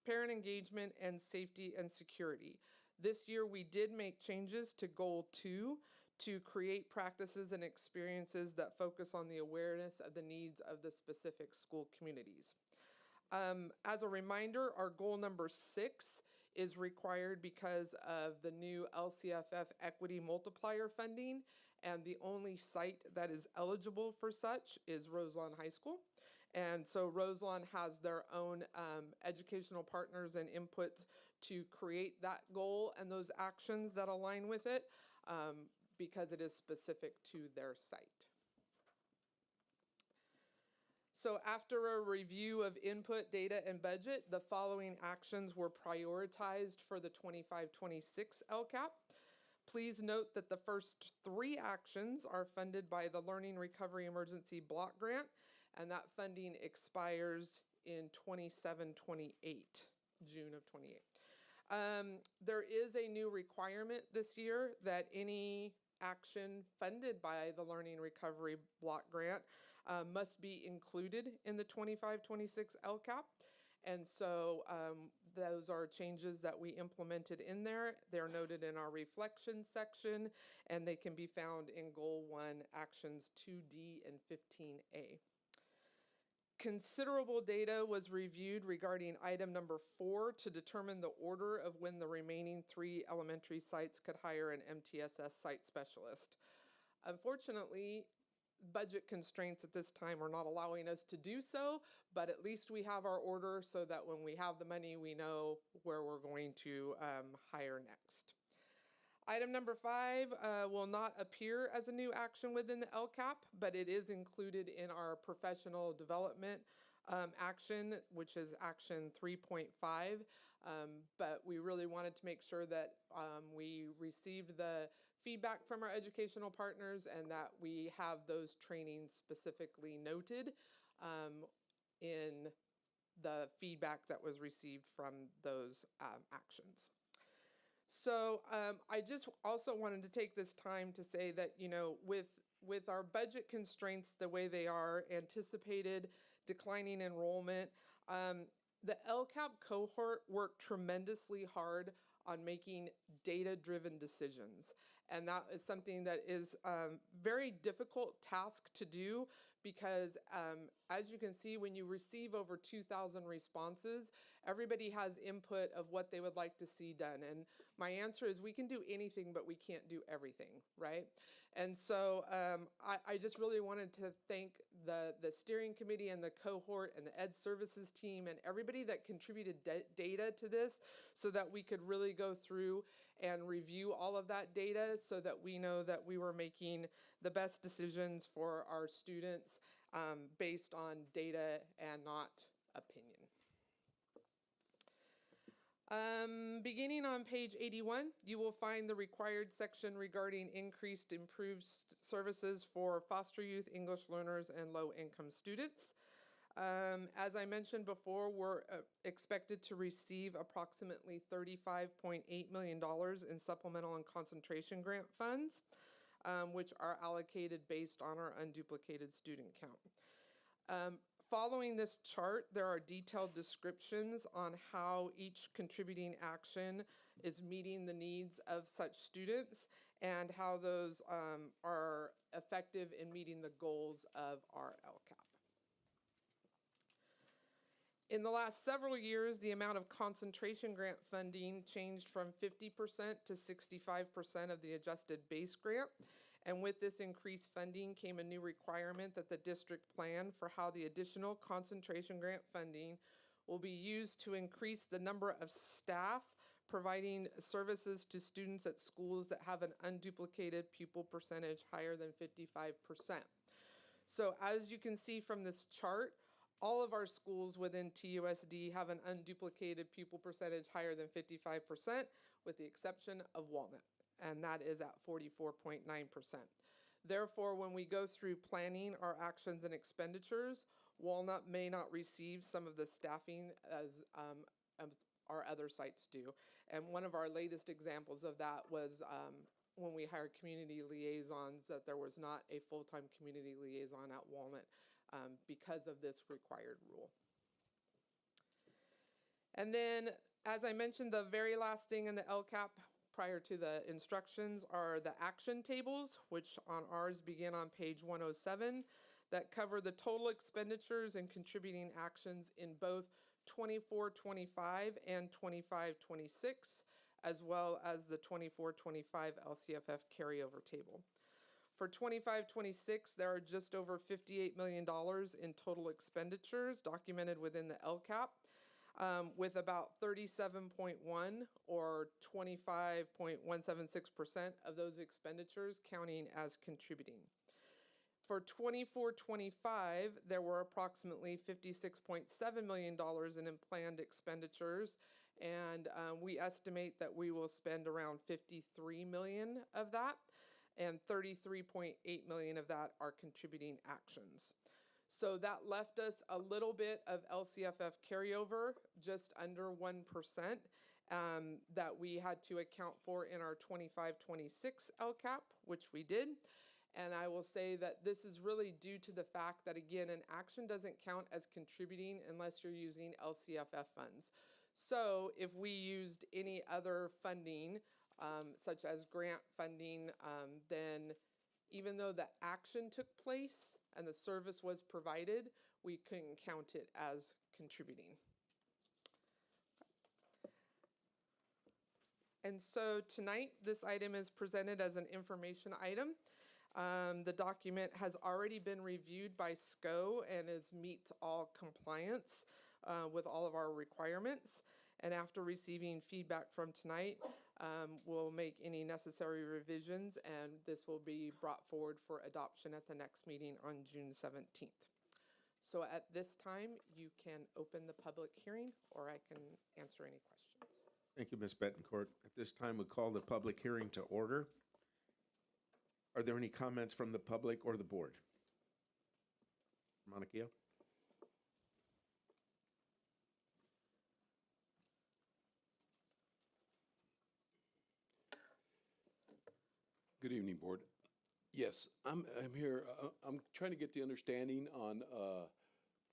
parent engagement, and safety and security. This year, we did make changes to Goal 2 to create practices and experiences that focus on the awareness of the needs of the specific school communities. As a reminder, our goal number 6 is required because of the new LCFF equity multiplier funding, and the only site that is eligible for such is Roselawn High School. And so Roselawn has their own educational partners and input to create that goal and those actions that align with it, because it is specific to their site. So after a review of input, data, and budget, the following actions were prioritized for the 25-26 LCAP. Please note that the first 3 actions are funded by the Learning Recovery Emergency Block Grant, and that funding expires in 27-28, June of 28. There is a new requirement this year that any action funded by the Learning Recovery Block Grant must be included in the 25-26 LCAP. And so those are changes that we implemented in there. They're noted in our reflection section, and they can be found in Goal 1, Actions 2D and 15A. Considerable data was reviewed regarding item number 4 to determine the order of when the remaining 3 elementary sites could hire an MTSS site specialist. Unfortunately, budget constraints at this time are not allowing us to do so, but at least we have our order so that when we have the money, we know where we're going to hire next. Item number 5 will not appear as a new action within the LCAP, but it is included in our professional development action, which is action 3.5. But we really wanted to make sure that we received the feedback from our educational partners and that we have those trainings specifically noted in the feedback that was received from those actions. So I just also wanted to take this time to say that, you know, with our budget constraints the way they are, anticipated declining enrollment, the LCAP cohort worked tremendously hard on making data-driven decisions. And that is something that is a very difficult task to do because as you can see, when you receive over 2,000 responses, everybody has input of what they would like to see done. And my answer is we can do anything, but we can't do everything, right? And so I just really wanted to thank the steering committee and the cohort and the ed services team and everybody that contributed data to this so that we could really go through and review all of that data so that we know that we were making the best decisions for our students based on data and not opinion. Beginning on page 81, you will find the required section regarding increased improved services for foster youth, English learners, and low-income students. As I mentioned before, we're expected to receive approximately $35.8 million in supplemental and concentration grant funds, which are allocated based on our unduplicated student count. Following this chart, there are detailed descriptions on how each contributing action is meeting the needs of such students and how those are effective in meeting the goals of our LCAP. In the last several years, the amount of concentration grant funding changed from 50% to 65% of the adjusted base grant. And with this increased funding came a new requirement that the district plan for how the additional concentration grant funding will be used to increase the number of staff providing services to students at schools that have an unduplicated pupil percentage higher than 55%. So as you can see from this chart, all of our schools within TUSD have an unduplicated pupil percentage higher than 55%, with the exception of Walnut, and that is at 44.9%. Therefore, when we go through planning our actions and expenditures, Walnut may not receive some of the staffing as our other sites do. And one of our latest examples of that was when we hired community liaisons, that there was not a full-time community liaison at Walnut because of this required rule. And then, as I mentioned, the very last thing in the LCAP prior to the instructions are the action tables, which on ours begin on page 107, that cover the total expenditures and contributing actions in both 24-25 and 25-26, as well as the 24-25 LCFF carryover table. For 25-26, there are just over $58 million in total expenditures documented within the LCAP, with about 37.1 or 25.176% of those expenditures counting as contributing. For 24-25, there were approximately $56.7 million in planned expenditures, and we estimate that we will spend around $53 million of that, and $33.8 million of that are contributing actions. So that left us a little bit of LCFF carryover, just under 1%, that we had to account for in our 25-26 LCAP, which we did. And I will say that this is really due to the fact that, again, an action doesn't count as contributing unless you're using LCFF funds. So if we used any other funding, such as grant funding, then even though the action took place and the service was provided, we couldn't count it as contributing. And so tonight, this item is presented as an information item. The document has already been reviewed by SCO and meets all compliance with all of our requirements. And after receiving feedback from tonight, we'll make any necessary revisions, and this will be brought forward for adoption at the next meeting on June 17th. So at this time, you can open the public hearing, or I can answer any questions. Thank you, Ms. Betancourt. At this time, we call the public hearing to order. Are there any comments from the public or the board? Monica? Good evening, board. Yes, I'm here. I'm trying to get the understanding on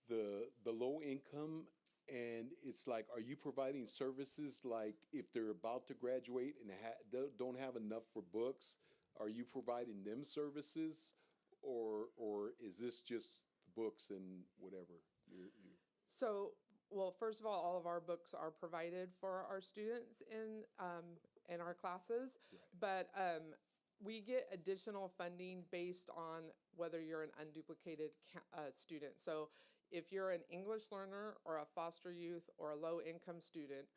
the low income, and it's like, are you providing services like if they're about to graduate and don't have enough for books? Are you providing them services, or is this just books and whatever? So, well, first of all of our books are provided for our students in our classes, right. But we get additional funding based on whether you're an unduplicated student. So if you're an English learner or a foster youth or a low-income student,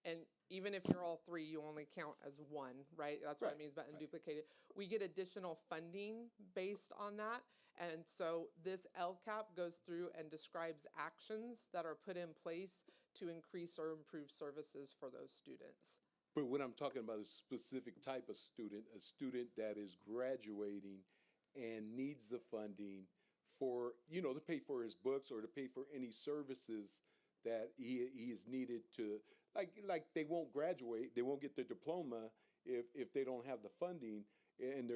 and even if you're all three, you only count as one, right? That's what it means by unduplicated. We get additional funding based on that. And so this LCAP goes through and describes actions that are put in place to increase or improve services for those students. But what I'm talking about is a specific type of student, a student that is graduating and needs the funding for, to pay for his books or to pay for any services that he is needed to, like they won't graduate, they won't get their diploma if they don't have the funding, and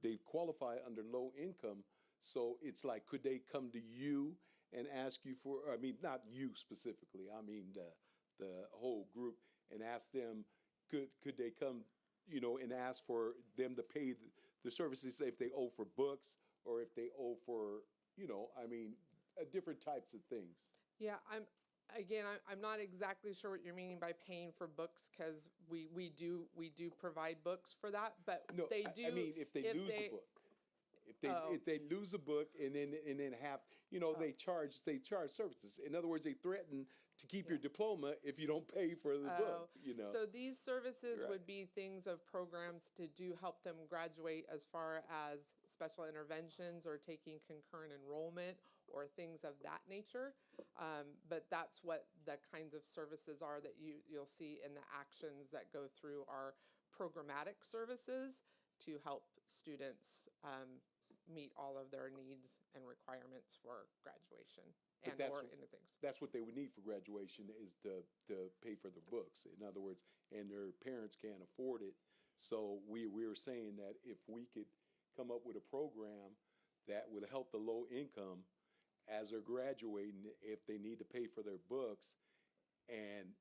they qualify under low income. So it's like, could they come to you and ask you for, I mean, not you specifically, I mean the whole group, and ask them, could they come, and ask for them to pay the services if they owe for books or if they owe for, different types of things. Yeah, I'm not exactly sure what you're meaning by paying for books, because we do provide books for that, but no, they do. I mean, if they lose a book. If they lose a book and then have, they charge services. In other words, they threaten to keep your diploma if you don't pay for the book. So these services would be things of programs to help them graduate, as far as special interventions or taking concurrent enrollment or things of that nature. But that's what the kinds of services are that you'll see in the actions that go through our programmatic services to help students meet all of their needs and requirements for graduation or into things. That's what they would need for graduation, is to pay for the books. In other words, and their parents can't afford it. So we were saying that if we could come up with a program that would help the low income as they're graduating, if they need to pay for their books, and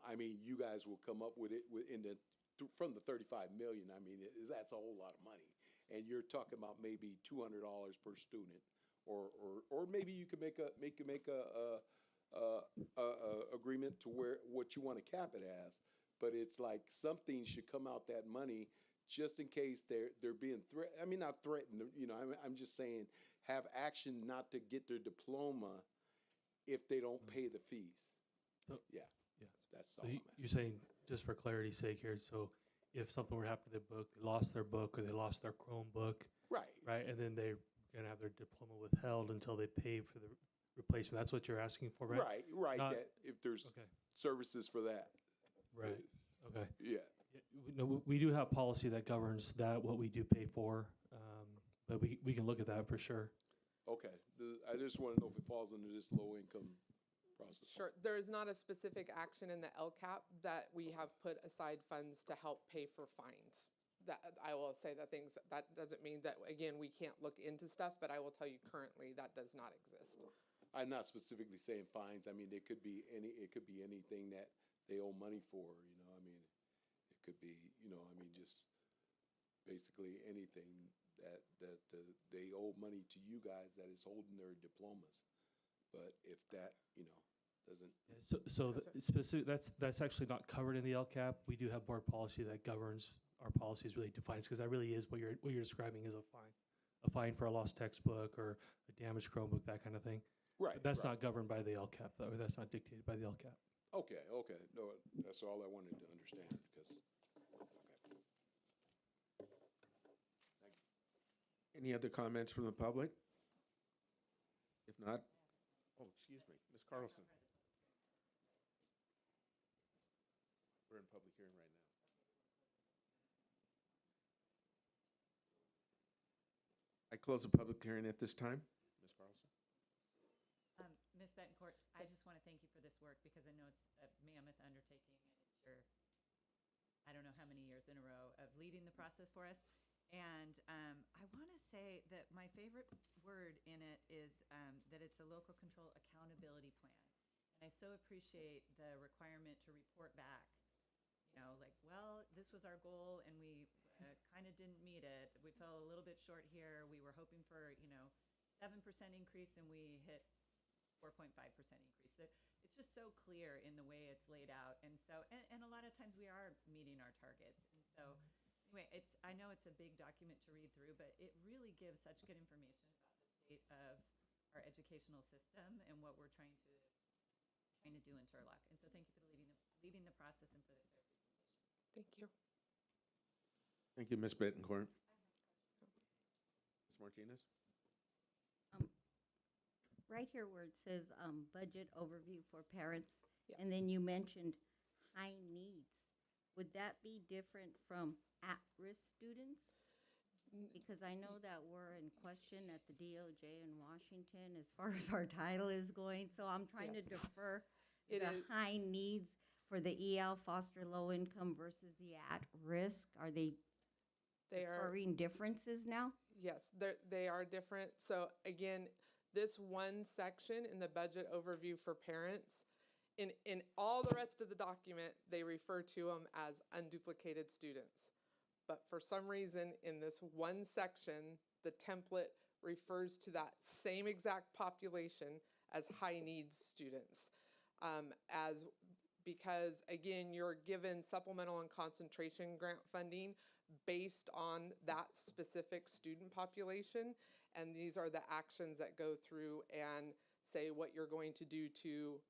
I mean, you guys will come up with it from the 35 million. I mean, that's a whole lot of money, and you're talking about maybe $200 per student, or maybe you could make a agreement to what you want to cap it as. But it's like something should come out that money just in case they're being threatened. I mean, not threatened. I'm just saying have action not to get their diploma if they don't pay the fees. So, yeah. That's all. So you're saying, just for clarity's sake here, so if something were to happen to their book, they lost their book or they lost their Chromebook, right, and then they're gonna have their diploma withheld until they pay for the replacement. That's what you're asking for, right? Right. Not, that if there's services for that. Right. Okay. Yeah. No, we do have policy that governs that, what we do pay for, but we can look at that for sure. Okay. I just want to know if it falls under this low income process. Sure. There is not a specific action in the LCAP that we have put aside funds to help pay for fines. That I will say that doesn't mean that, again, we can't look into stuff, but I will tell you currently that does not exist. I'm not specifically saying fines. I mean, it could be anything that they owe money for, I mean, it could be, I mean, just basically anything that they owe money to you guys that is holding their diplomas. But if that, doesn't. So specific, that's actually not covered in the LCAP. We do have board policy that governs our policies, really defines, because that really is what you're describing is a fine for a lost textbook or a damaged Chromebook, that kind of thing. Right. But that's not governed by the LCAP, though. That's not dictated by the LCAP. Okay. No, that's all I wanted to understand because. Any other comments from the public? If not, excuse me, Ms. Carlson. We're in public hearing right now. I close the public hearing at this time. Ms. Carlson. Ms. Betancourt, I just want to thank you for this work because I know it's a mammoth undertaking and it's your, I don't know how many years in a row of leading the process for us. And I want to say that my favorite word in it is that it's a local control accountability plan. And I so appreciate the requirement to report back, this was our goal and we kind of didn't meet it. We fell a little bit short here. We were hoping for, 7% increase and we hit 4.5% increase. It's just so clear in the way it's laid out. And so, and a lot of times we are meeting our targets. And so anyway, I know it's a big document to read through, but it really gives such good information about the state of our educational system and what we're trying to do in Turlock. And so thank you for leading the process and for the clear presentation. Thank you. Thank you, Ms. Betancourt. Ms. Martinez? Right here where it says budget overview for parents, yes. And then you mentioned high needs. Would that be different from at-risk students? Because I know that we're in question at the DOJ in Washington as far as our title is going, so I'm trying to defer high needs for the EL foster low income versus the at-risk. Are they deferring differences now? Yes, they are different. So again, this one section in the budget overview for parents, in all the rest of the document, they refer to them as unduplicated students. But for some reason, in this one section, the template refers to that same exact population as high needs students. Because again, you're given supplemental and concentration grant funding based on that specific student population. And these are the actions that go through and say what you're going to do to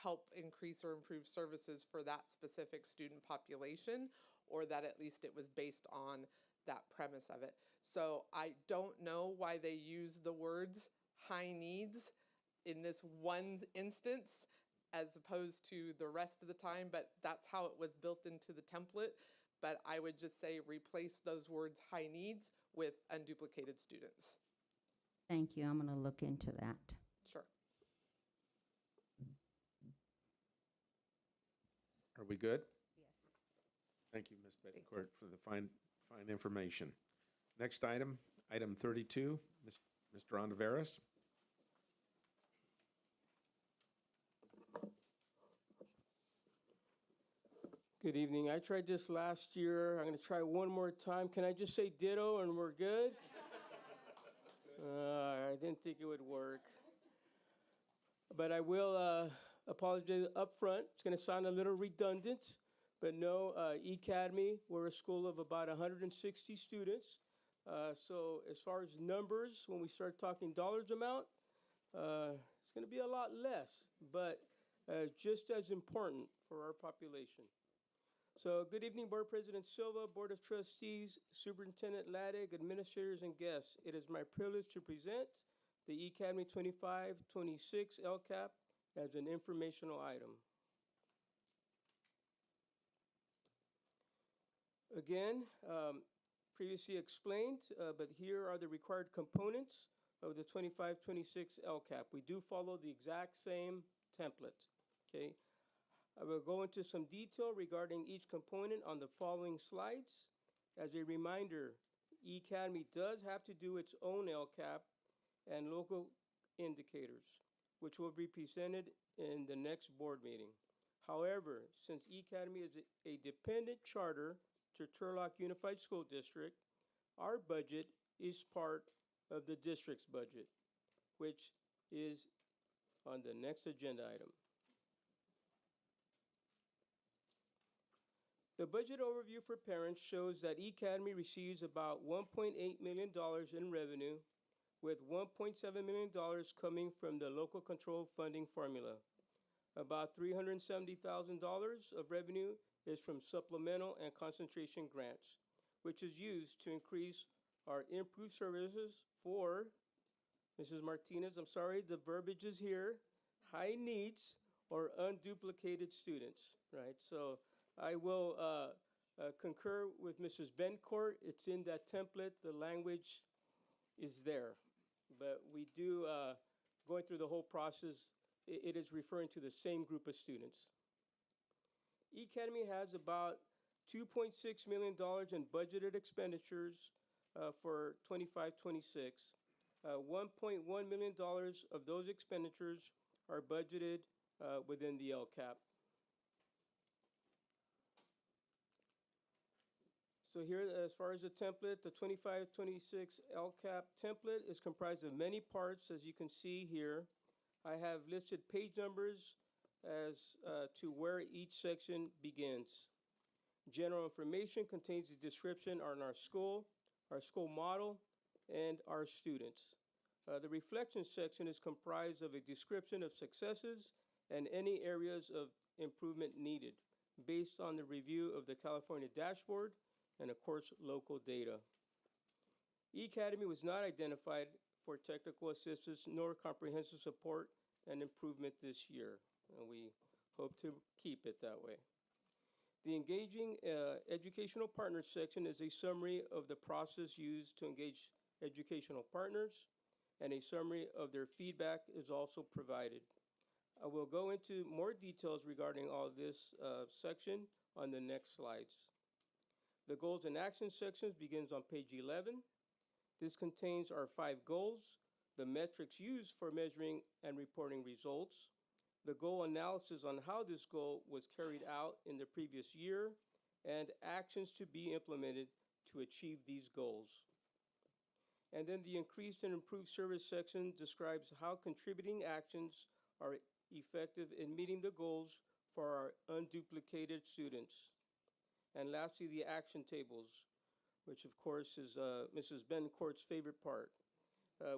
help increase or improve services for that specific student population, or that at least it was based on that premise of it. So I don't know why they use the words high needs in this one instance as opposed to the rest of the time, but that's how it was built into the template. But I would just say replace those words high needs with unduplicated students. Thank you. I'm going to look into that. Sure. Are we good? Yes. Thank you, Ms. Betancourt, for the fine information. Next item, item 32, Mr. Ontiveros. Good evening. I tried this last year. I'm going to try one more time. Can I just say ditto and we're good? I didn't think it would work. But I will apologize up front. It's going to sound a little redundant, but no, E-Academy, we're a school of about 160 students. So as far as numbers, when we start talking dollars amount, it's going to be a lot less, but just as important for our population. So good evening, Board President Silva, Board of Trustees, Superintendent Laddick, administrators, and guests. It is my privilege to present the E-Academy 25-26 LCAP as an informational item. Again, previously explained, but here are the required components of the 25-26 LCAP. We do follow the exact same template, okay? I will go into some detail regarding each component on the following slides. As a reminder, E-Academy does have to do its own LCAP and local indicators, which will be presented in the next board meeting. However, since E-Academy is a dependent charter to Turlock Unified School District, our budget is part of the district's budget, which is on the next agenda item. The budget overview for parents shows that E-Academy receives about $1.8 million in revenue, with $1.7 million coming from the local control funding formula. About $370,000 of revenue is from supplemental and concentration grants, which is used to increase our improved services for, Mrs. Martinez, I'm sorry, the verbiage is here, high needs or unduplicated students, right? So I will concur with Mrs. Bencourt. It's in that template. The language is there. But we do, going through the whole process, it is referring to the same group of students. E-Academy has about $2.6 million in budgeted expenditures for 25-26. $1.1 million of those expenditures are budgeted within the LCAP. So here, as far as the template, the 25-26 LCAP template is comprised of many parts, as you can see here. I have listed page numbers as to where each section begins. General information contains the description on our school model, and our students. The reflection section is comprised of a description of successes and any areas of improvement needed based on the review of the California dashboard and, of course, local data. E-Academy was not identified for technical assistance nor comprehensive support and improvement this year, and we hope to keep it that way. The Engaging Educational Partners section is a summary of the process used to engage educational partners, and a summary of their feedback is also provided. I will go into more details regarding all this section on the next slides. The Goals and Action section begins on page 11. This contains our 5 goals, the metrics used for measuring and reporting results, the goal analysis on how this goal was carried out in the previous year, and actions to be implemented to achieve these goals. And then the Increased and Improved Service section describes how contributing actions are effective in meeting the goals for our unduplicated students. And lastly, the action tables, which of course is Mrs. Bencourt's favorite part,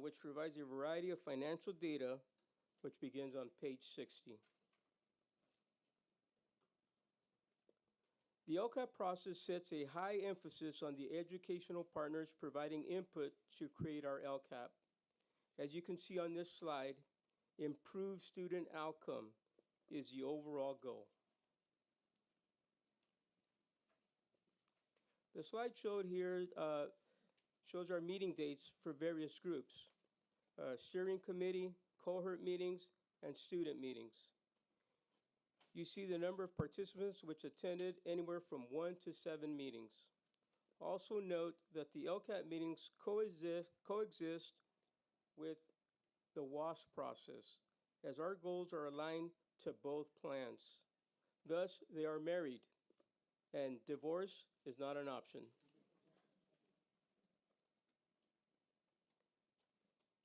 which provides a variety of financial data, which begins on page 60. The LCAP process sets a high emphasis on the educational partners providing input to create our LCAP. As you can see on this slide, improved student outcome is the overall goal. The slide showed here shows our meeting dates for various groups, steering committee, cohort meetings, and student meetings. You see the number of participants which attended anywhere from 1 to 7 meetings. Also note that the LCAP meetings coexist with the WASP process, as our goals are aligned to both plans. Thus, they are married. and divorce is not an option.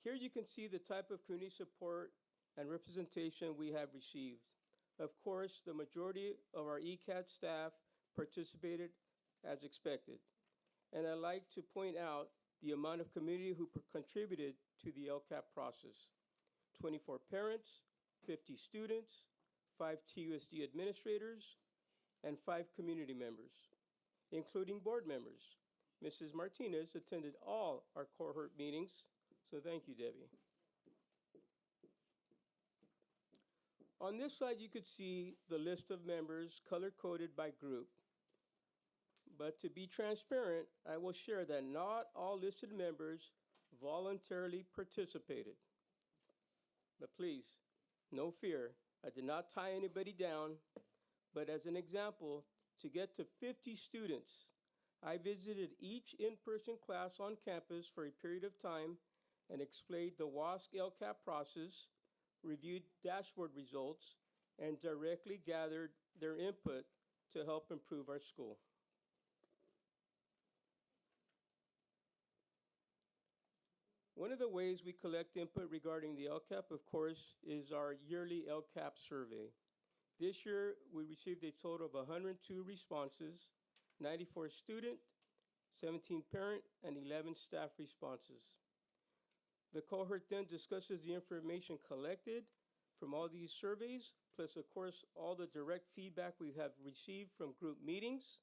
Here you can see the type of community support and representation we have received. Of course, the majority of our ECAT staff participated as expected. And I'd like to point out the amount of community who contributed to the LCAP process. 24 parents, 50 students, 5 TUSD administrators, and 5 community members, including board members. Mrs. Martinez attended all our cohort meetings, so thank you, Debbie. On this slide, you could see the list of members color-coded by group. But to be transparent, I will share that not all listed members voluntarily participated. But please, no fear, I did not tie anybody down, but as an example, to get to 50 students, I visited each in-person class on campus for a period of time and explained the WASC LCAP process, reviewed dashboard results, and directly gathered their input to help improve our school. One of the ways we collect input regarding the LCAP, of course, is our yearly LCAP survey. This year, we received a total of 102 responses, 94 student, 17 parent, and 11 staff responses. The cohort then discusses the information collected from all these surveys, plus, of course, all the direct feedback we have received from group meetings,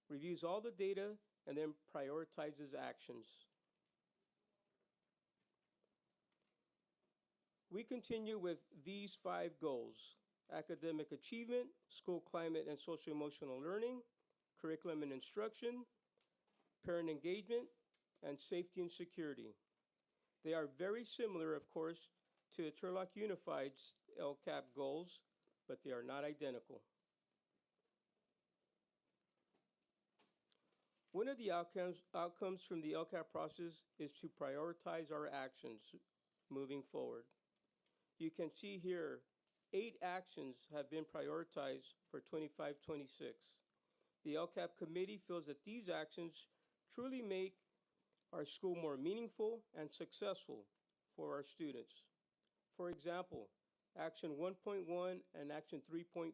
reviews all the data, and then prioritizes actions. We continue with these 5 goals: academic achievement, school climate and social emotional learning, curriculum and instruction, parent engagement, and safety and security. They are very similar, of course, to Turlock Unified's LCAP goals, but they are not identical. One of the outcomes from the LCAP process is to prioritize our actions moving forward. You can see here 8 actions have been prioritized for 25-26. The LCAP committee feels that these actions truly make our school more meaningful and successful for our students. For example, Action 1.1 and Action 3.5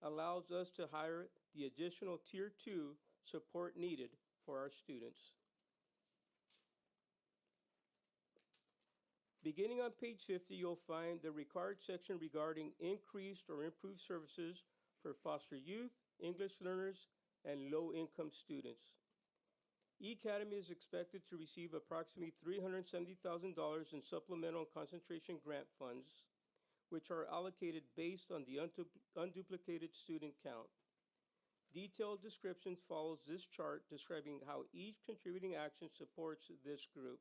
allows us to hire the additional Tier 2 support needed for our students. Beginning on page 50, you'll find the required section regarding increased or improved services for foster youth, English learners, and low-income students. E-Academy is expected to receive approximately $370,000 in supplemental concentration grant funds, which are allocated based on the unduplicated student count. Detailed descriptions follows this chart describing how each contributing action supports this group.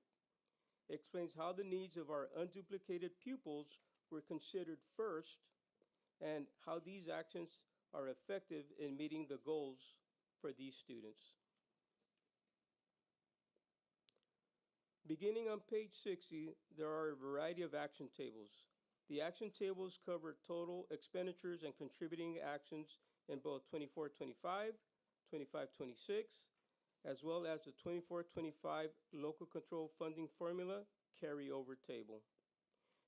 It explains how the needs of our unduplicated pupils were considered first and how these actions are effective in meeting the goals for these students. Beginning on page 60, there are a variety of action tables. The action tables cover total expenditures and contributing actions in both 24-25, 25-26, as well as the 24-25 local control funding formula carryover table.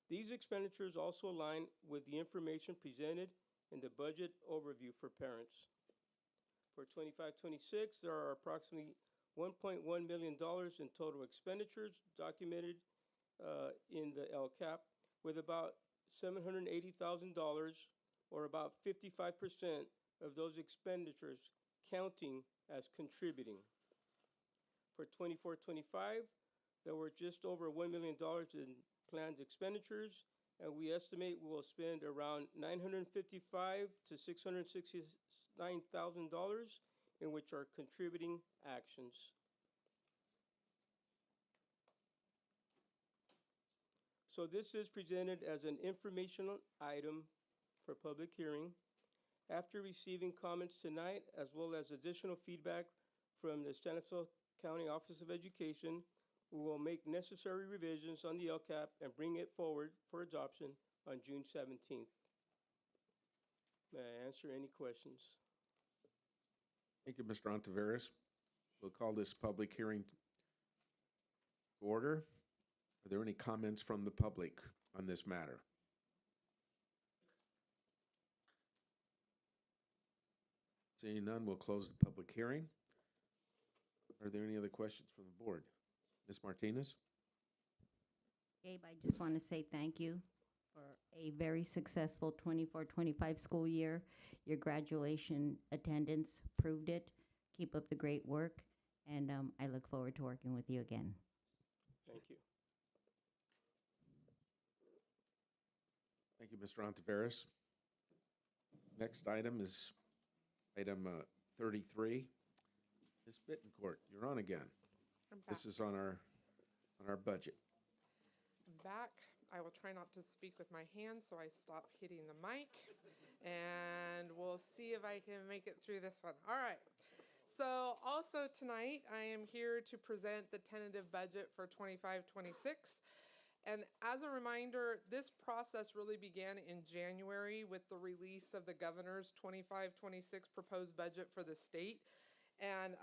These expenditures also align with the information presented in the budget overview for parents. For 25-26, there are approximately $1.1 million in total expenditures documented in the LCAP, with about $780,000, or about 55% of those expenditures counting as contributing. For 24-25, there were just over $1 million in planned expenditures, and we estimate we will spend around $955,000 to $669,000, in which are contributing actions. So this is presented as an informational item for public hearing. After receiving comments tonight, as well as additional feedback from the Stanislaus County Office of Education, we will make necessary revisions on the LCAP and bring it forward for adoption on June 17th. May I answer any questions? Thank you, Mr. Ontiveros. We'll call this public hearing to order. Are there any comments from the public on this matter? Seeing none, we'll close the public hearing. Are there any other questions from the board? Ms. Martinez? Gabe, I just want to say thank you for a very successful 24-25 school year. Your graduation attendance proved it. Keep up the great work, and I look forward to working with you again. Thank you. Thank you, Mr. Ontiveros. Next item is item 33. Ms. Bittencourt, you're on again. I'm back. This is on our budget. I'm back. I will try not to speak with my hands, so I stop hitting the mic. And we'll see if I can make it through this one. All right. So also tonight, I am here to present the tentative budget for 25-26. And as a reminder, this process really began in January with the release of the governor's 25-26 proposed budget for the state. And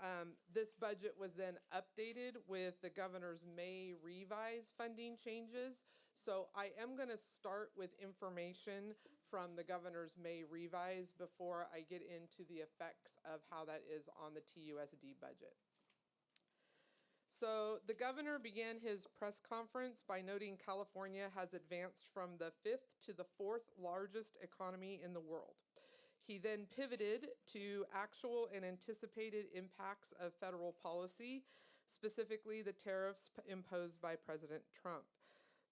this budget was then updated with the governor's May revised funding changes. So I am going to start with information from the governor's May revise before I get into the effects of how that is on the TUSD budget. So the governor began his press conference by noting California has advanced from the 5th to the 4th largest economy in the world. He then pivoted to actual and anticipated impacts of federal policy, specifically the tariffs imposed by President Trump.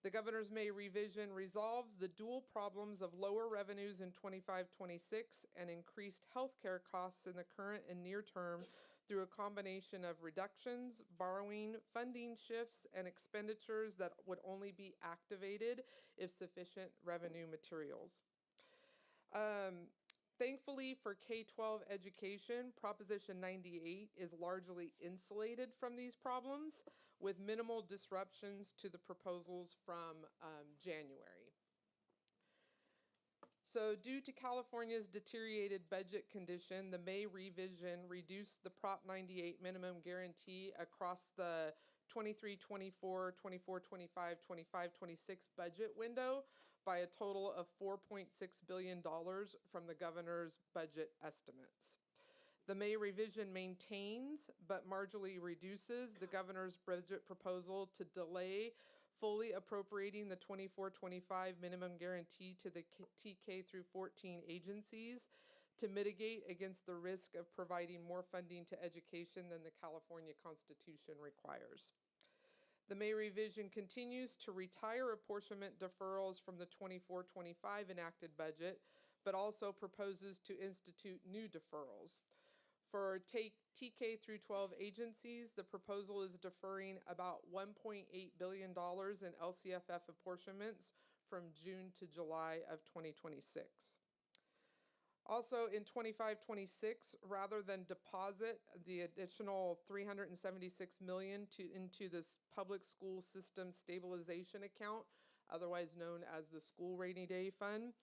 The governor's May revision resolves the dual problems of lower revenues in 25-26 and increased healthcare costs in the current and near term through a combination of reductions, borrowing, funding shifts, and expenditures that would only be activated if sufficient revenue materials. Thankfully for K-12 education, Proposition 98 is largely insulated from these problems with minimal disruptions to the proposals from January. So due to California's deteriorated budget condition, the May revision reduced the Prop 98 minimum guarantee across the 23-24, 24-25, 25-26 budget window by a total of $4.6 billion from the governor's budget estimates. The May revision maintains but marginally reduces the governor's budget proposal to delay fully appropriating the 24-25 minimum guarantee to the TK through 14 agencies to mitigate against the risk of providing more funding to education than the California Constitution requires. The May revision continues to retire apportionment deferrals from the 24-25 enacted budget, but also proposes to institute new deferrals. For TK through 12 agencies, the proposal is deferring about $1.8 billion in LCFF apportionments from June to July of 2026. Also in 25-26, rather than deposit the additional $376 million into this public school system stabilization account, otherwise known as the School Rainy Day Fund,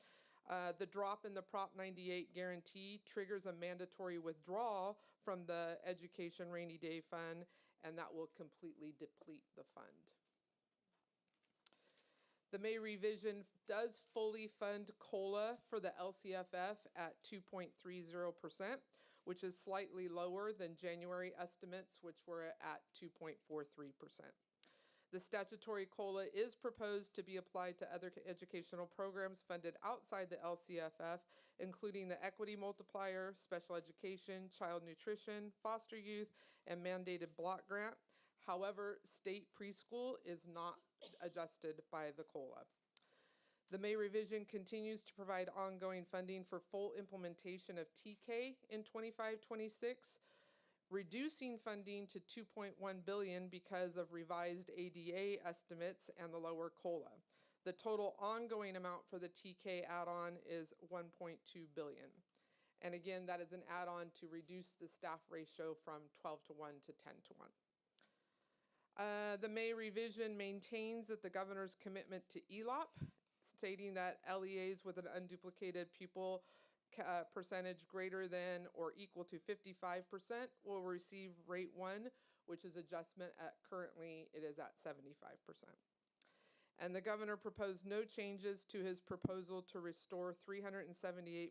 the drop in the Prop 98 guarantee triggers a mandatory withdrawal from the Education Rainy Day Fund, and that will completely deplete the fund. The May revision does fully fund COLA for the LCFF at 2.30%, which is slightly lower than January estimates, which were at 2.43%. The statutory COLA is proposed to be applied to other educational programs funded outside the LCFF, including the Equity Multiplier, Special Education, Child Nutrition, Foster Youth, and Mandated Block Grant. However, state preschool is not adjusted by the COLA. The May revision continues to provide ongoing funding for full implementation of TK in 25-26, reducing funding to $2.1 billion because of revised ADA estimates and the lower COLA. The total ongoing amount for the TK add-on is $1.2 billion. And again, that is an add-on to reduce the staff ratio from 12 to 1 to 10 to 1. The May revision maintains that the governor's commitment to ELOP, stating that LEAs with an unduplicated pupil percentage greater than or equal to 55% will receive rate 1, which is adjustment at currently it is at 75%. And the governor proposed no changes to his proposal to restore $378.6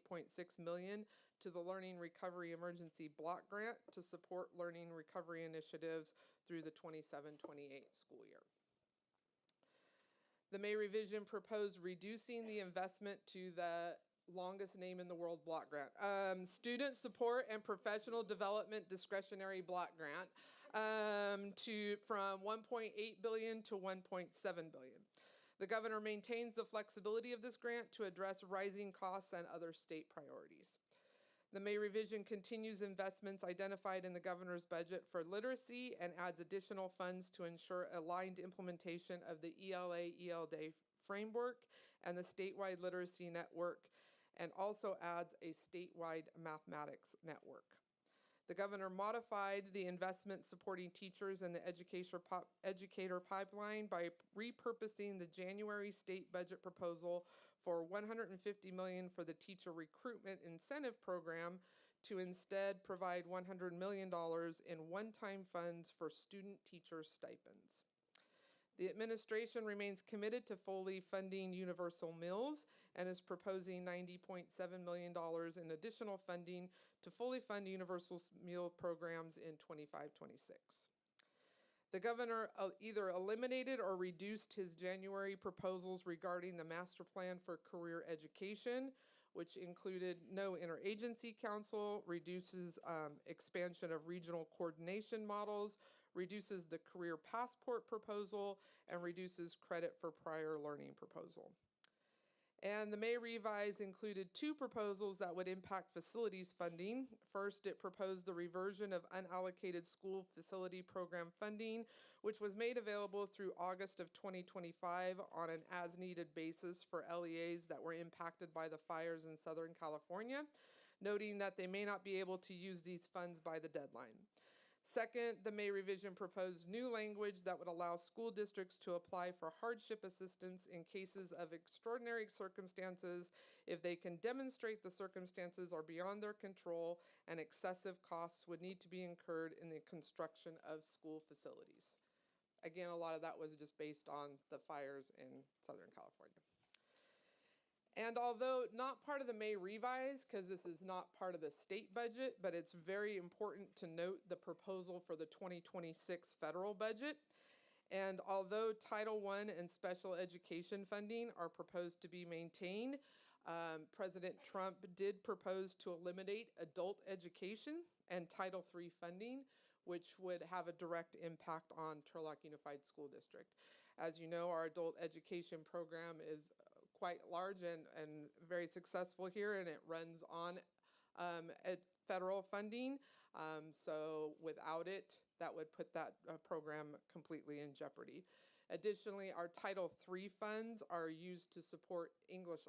million to the Learning Recovery Emergency Block Grant to support learning recovery initiatives through the 27-28 school year. The May revision proposed reducing the investment to the longest name in the world block grant, Student Support and Professional Development Discretionary Block Grant, from $1.8 billion to $1.7 billion. The governor maintains the flexibility of this grant to address rising costs and other state priorities. The May revision continues investments identified in the governor's budget for literacy and adds additional funds to ensure aligned implementation of the ELA-ELD framework and the statewide literacy network, and also adds a statewide mathematics network. The governor modified the investment supporting teachers in the educator pipeline by repurposing the January state budget proposal for $150 million for the teacher recruitment incentive program to instead provide $100 million in one-time funds for student teacher stipends. The administration remains committed to fully funding universal meals and is proposing $90.7 million in additional funding to fully fund universal meal programs in 25-26. The governor either eliminated or reduced his January proposals regarding the master plan for career education, which included no interagency council, reduces expansion of regional coordination models, reduces the career passport proposal, and reduces credit for prior learning proposal. And the May revise included 2 proposals that would impact facilities funding. First, it proposed the reversion of unallocated school facility program funding, which was made available through August of 2025 on an as-needed basis for LEAs that were impacted by the fires in Southern California, noting that they may not be able to use these funds by the deadline. Second, the May revision proposed new language that would allow school districts to apply for hardship assistance in cases of extraordinary circumstances if they can demonstrate the circumstances are beyond their control and excessive costs would need to be incurred in the construction of school facilities. Again, a lot of that was just based on the fires in Southern California. And although not part of the May revise, because this is not part of the state budget, but it's very important to note the proposal for the 2026 federal budget. And although Title I and special education funding are proposed to be maintained, President Trump did propose to eliminate adult education and Title III funding, which would have a direct impact on Turlock Unified School District. As you know, our adult education program is quite large and very successful here, and it runs on federal funding. So without it, that would put that program completely in jeopardy. Additionally, our Title III funds are used to support English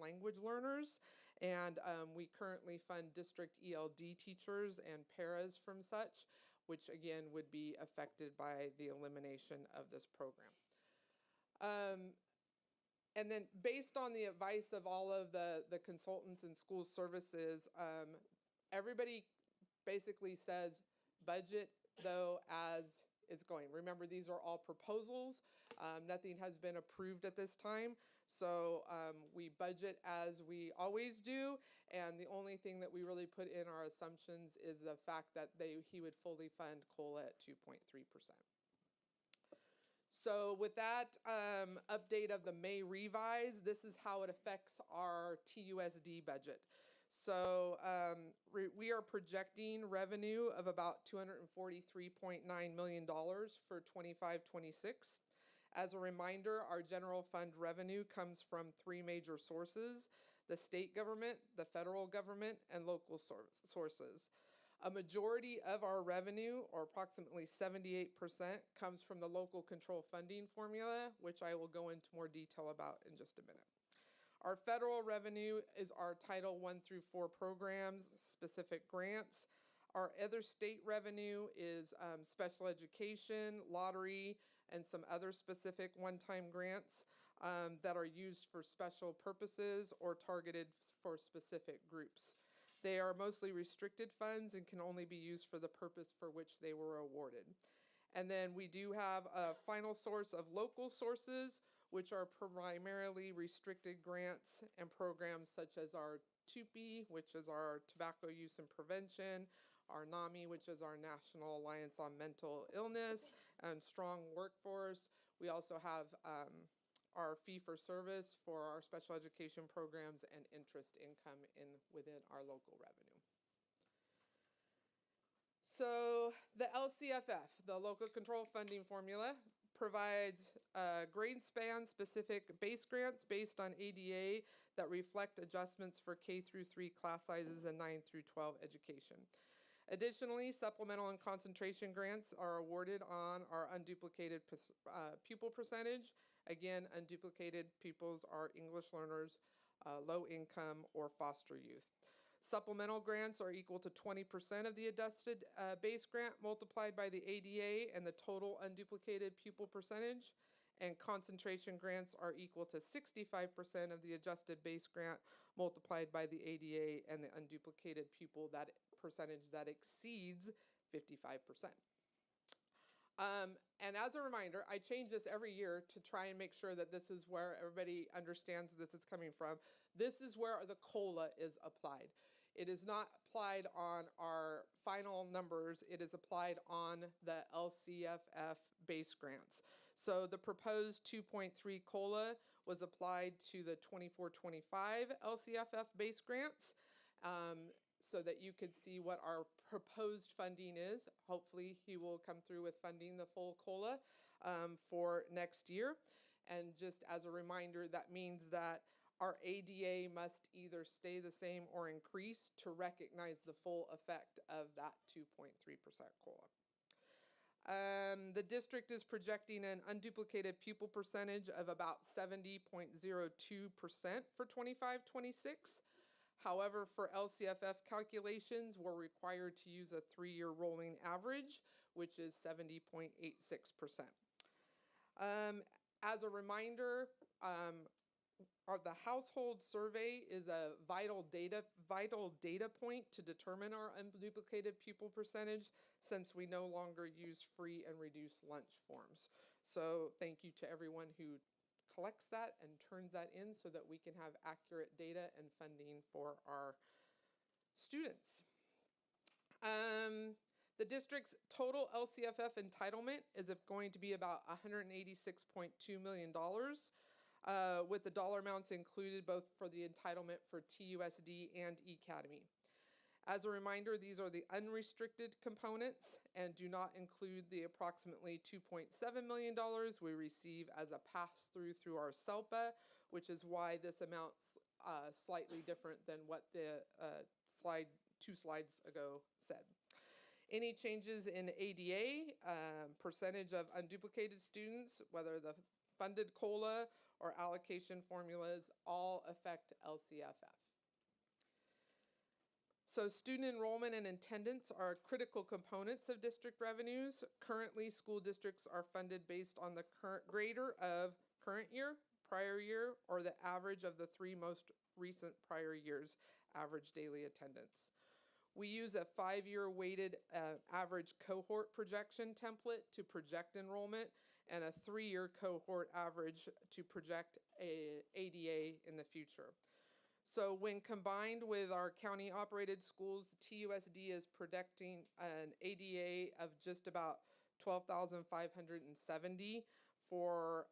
language learners, and we currently fund district ELD teachers and paras from such, which again would be affected by the elimination of this program. And then based on the advice of all of the consultants and school services, everybody basically says budget, though, as it's going. Remember, these are all proposals. Nothing has been approved at this time. So we budget as we always do. And the only thing that we really put in our assumptions is the fact that he would fully fund COLA at 2.3%. So with that update of the May revise, this is how it affects our TUSD budget. So we are projecting revenue of about $243.9 million for 25-26. As a reminder, our general fund revenue comes from 3 major sources: the state government, the federal government, and local sources. A majority of our revenue, or approximately 78%, comes from the local control funding formula, which I will go into more detail about in just a minute. Our federal revenue is our Title I through IV programs, specific grants. Our other state revenue is special education, lottery, and some other specific one-time grants. that are used for special purposes or targeted for specific groups. They are mostly restricted funds and can only be used for the purpose for which they were awarded. And then we do have a final source of local sources, which are primarily restricted grants and programs such as our TUPE, which is our Tobacco Use and Prevention, our NAMI, which is our National Alliance on Mental Illness, and Strong Workforce. We also have our fee-for-service for our special education programs and interest income within our local revenue. So the LCFF, the Local Control Funding Formula, provides grade span specific base grants based on ADA that reflect adjustments for K through 3 class sizes and 9 through 12 education. Additionally, supplemental and concentration grants are awarded on our unduplicated pupil percentage. Again, unduplicated pupils are English learners, low income, or foster youth. Supplemental grants are equal to 20% of the adjusted base grant multiplied by the ADA and the total unduplicated pupil percentage. And concentration grants are equal to 65% of the adjusted base grant multiplied by the ADA and the unduplicated pupil percentage that exceeds 55%. And as a reminder, I change this every year to try and make sure that this is where everybody understands this is coming from. This is where the COLA is applied. It is not applied on our final numbers. It is applied on the LCFF base grants. So the proposed 2.3 COLA was applied to the 24-25 LCFF base grants so that you could see what our proposed funding is. Hopefully he will come through with funding the full COLA for next year. And just as a reminder, that means that our ADA must either stay the same or increase to recognize the full effect of that 2.3% COLA. The district is projecting an unduplicated pupil percentage of about 70.02% for 25-26. However, for LCFF calculations, we're required to use a 3-year rolling average, which is 70.86%. As a reminder, the household survey is a vital data point to determine our unduplicated pupil percentage, since we no longer use free and reduced lunch forms. So thank you to everyone who collects that and turns that in so that we can have accurate data and funding for our students. The district's total LCFF entitlement is going to be about $186.2 million. With the dollar amounts included both for the entitlement for TUSD and E-Academy. As a reminder, these are the unrestricted components and do not include the approximately $2.7 million we receive as a pass-through through our SELPA, which is why this amount's slightly different than what the two slides ago said. Any changes in ADA, percentage of unduplicated students, whether the funded COLA or allocation formulas, all affect LCFF. So student enrollment and attendance are critical components of district revenues. Currently, school districts are funded based on the current grader of current year, prior year, or the average of the 3 most recent prior years' average daily attendance. We use a 5-year weighted average cohort projection template to project enrollment and a 3-year cohort average to project ADA in the future. So when combined with our county-operated schools, TUSD is projecting an ADA of just about 12,570 for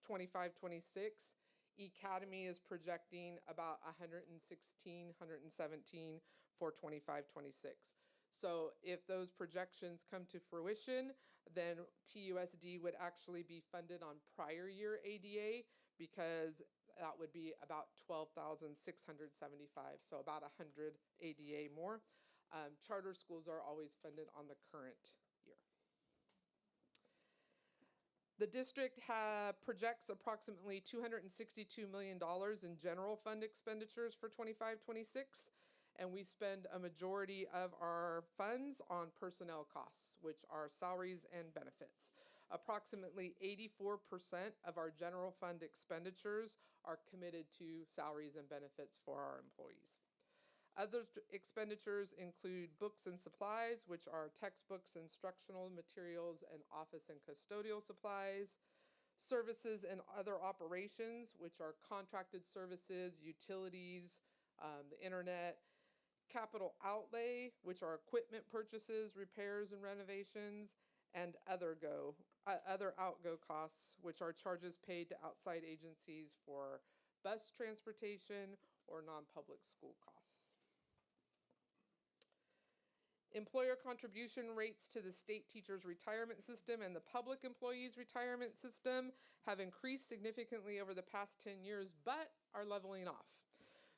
25-26. E-Academy is projecting about 117 for 25-26. So if those projections come to fruition, then TUSD would actually be funded on prior year ADA, because that would be about 12,675, so about 100 ADA more. Charter schools are always funded on the current year. The district projects approximately $262 million in general fund expenditures for 25-26, and we spend a majority of our funds on personnel costs, which are salaries and benefits. Approximately 84% of our general fund expenditures are committed to salaries and benefits for our employees. Other expenditures include books and supplies, which are textbooks, instructional materials, and office and custodial supplies. Services and other operations, which are contracted services, utilities, the internet. Capital outlay, which are equipment purchases, repairs, and renovations. And other outgo costs, which are charges paid to outside agencies for bus transportation or non-public school costs. Employer contribution rates to the state teachers' retirement system and the public employees' retirement system have increased significantly over the past 10 years, but are leveling off.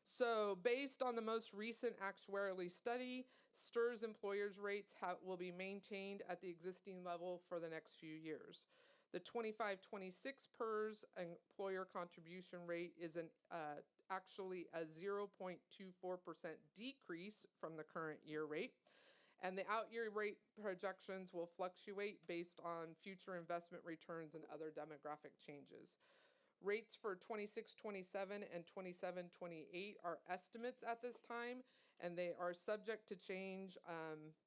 So based on the most recent actuarially study, STRS employers' rates will be maintained at the existing level for the next few years. The 25-26 PERS employer contribution rate is actually a 0.24% decrease from the current year rate. And the out-year rate projections will fluctuate based on future investment returns and other demographic changes. Rates for 26-27 and 27-28 are estimates at this time, and they are subject to change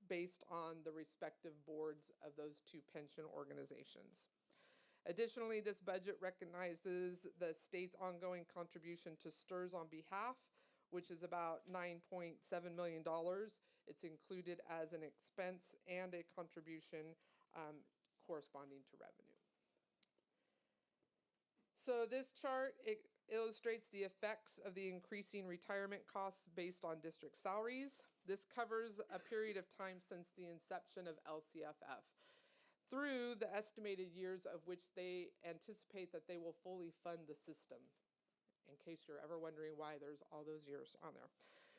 based on the respective boards of those two pension organizations. Additionally, this budget recognizes the state's ongoing contribution to STRS on behalf, which is about $9.7 million. It's included as an expense and a contribution corresponding to revenue. So this chart, it illustrates the effects of the increasing retirement costs based on district salaries. This covers a period of time since the inception of LCFF through the estimated years of which they anticipate that they will fully fund the system, in case you're ever wondering why there's all those years on there.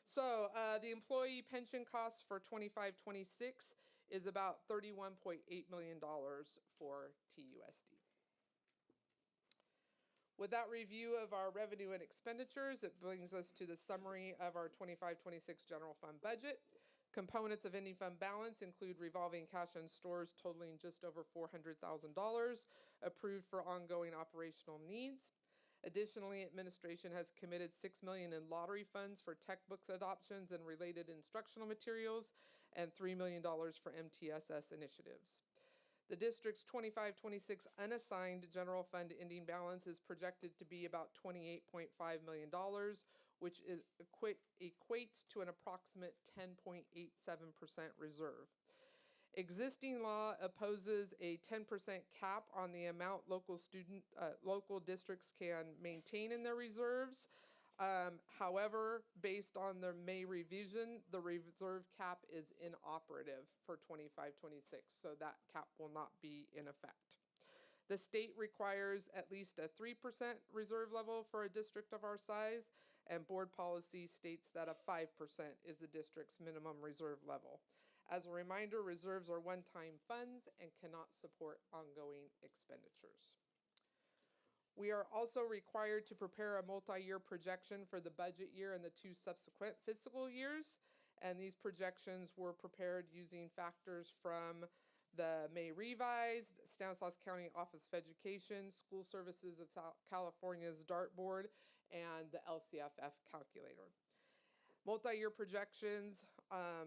So the employee pension costs for 25-26 is about $31.8 million for TUSD. With that review of our revenue and expenditures, it brings us to the summary of our 25-26 general fund budget. Components of ending fund balance include revolving cash and stores totaling just over $400,000, approved for ongoing operational needs. Additionally, administration has committed $6 million in lottery funds for textbook adoptions and related instructional materials, and $3 million for MTSS initiatives. The district's 25-26 unassigned general fund ending balance is projected to be about $28.5 million, which equates to an approximate 10.87% reserve. Existing law opposes a 10% cap on the amount local districts can maintain in their reserves. However, based on the May revision, the reserve cap is inoperative for 25-26, so that cap will not be in effect. The state requires at least a 3% reserve level for a district of our size, and board policy states that a 5% is the district's minimum reserve level. As a reminder, reserves are one-time funds and cannot support ongoing expenditures. We are also required to prepare a multi-year projection for the budget year and the two subsequent fiscal years, and these projections were prepared using factors from the May revised, Stanislaus County Office of Education, School Services of California's dartboard, and the LCFF calculator. Multi-year projections are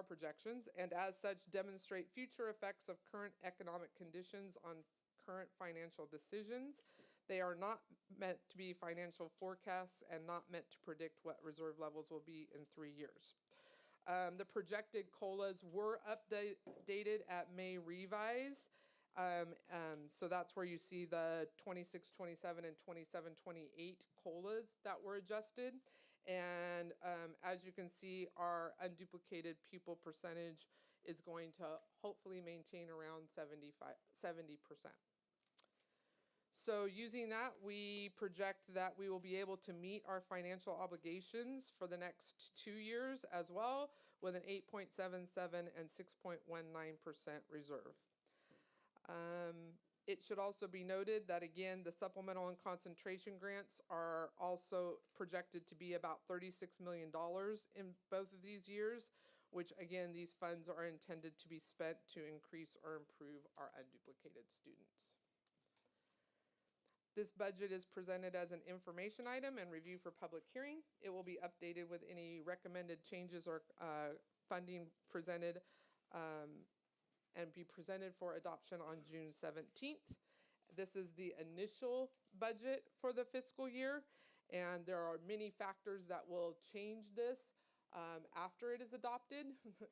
projections, and as such demonstrate future effects of current economic conditions on current financial decisions. They are not meant to be financial forecasts and not meant to predict what reserve levels will be in 3 years. The projected COLAs were updated at May revise. So that's where you see the 26-27 and 27-28 COLAs that were adjusted. And as you can see, our unduplicated pupil percentage is going to hopefully maintain around 70%. So using that, we project that we will be able to meet our financial obligations for the next 2 years as well, with an 8.77 and 6.19% reserve. It should also be noted that, again, the supplemental and concentration grants are also projected to be about $36 million in both of these years, which again, these funds are intended to be spent to increase or improve our unduplicated students. This budget is presented as an information item and review for public hearing. It will be updated with any recommended changes or funding presented and be presented for adoption on June 17th. This is the initial budget for the fiscal year, and there are many factors that will change this after it is adopted,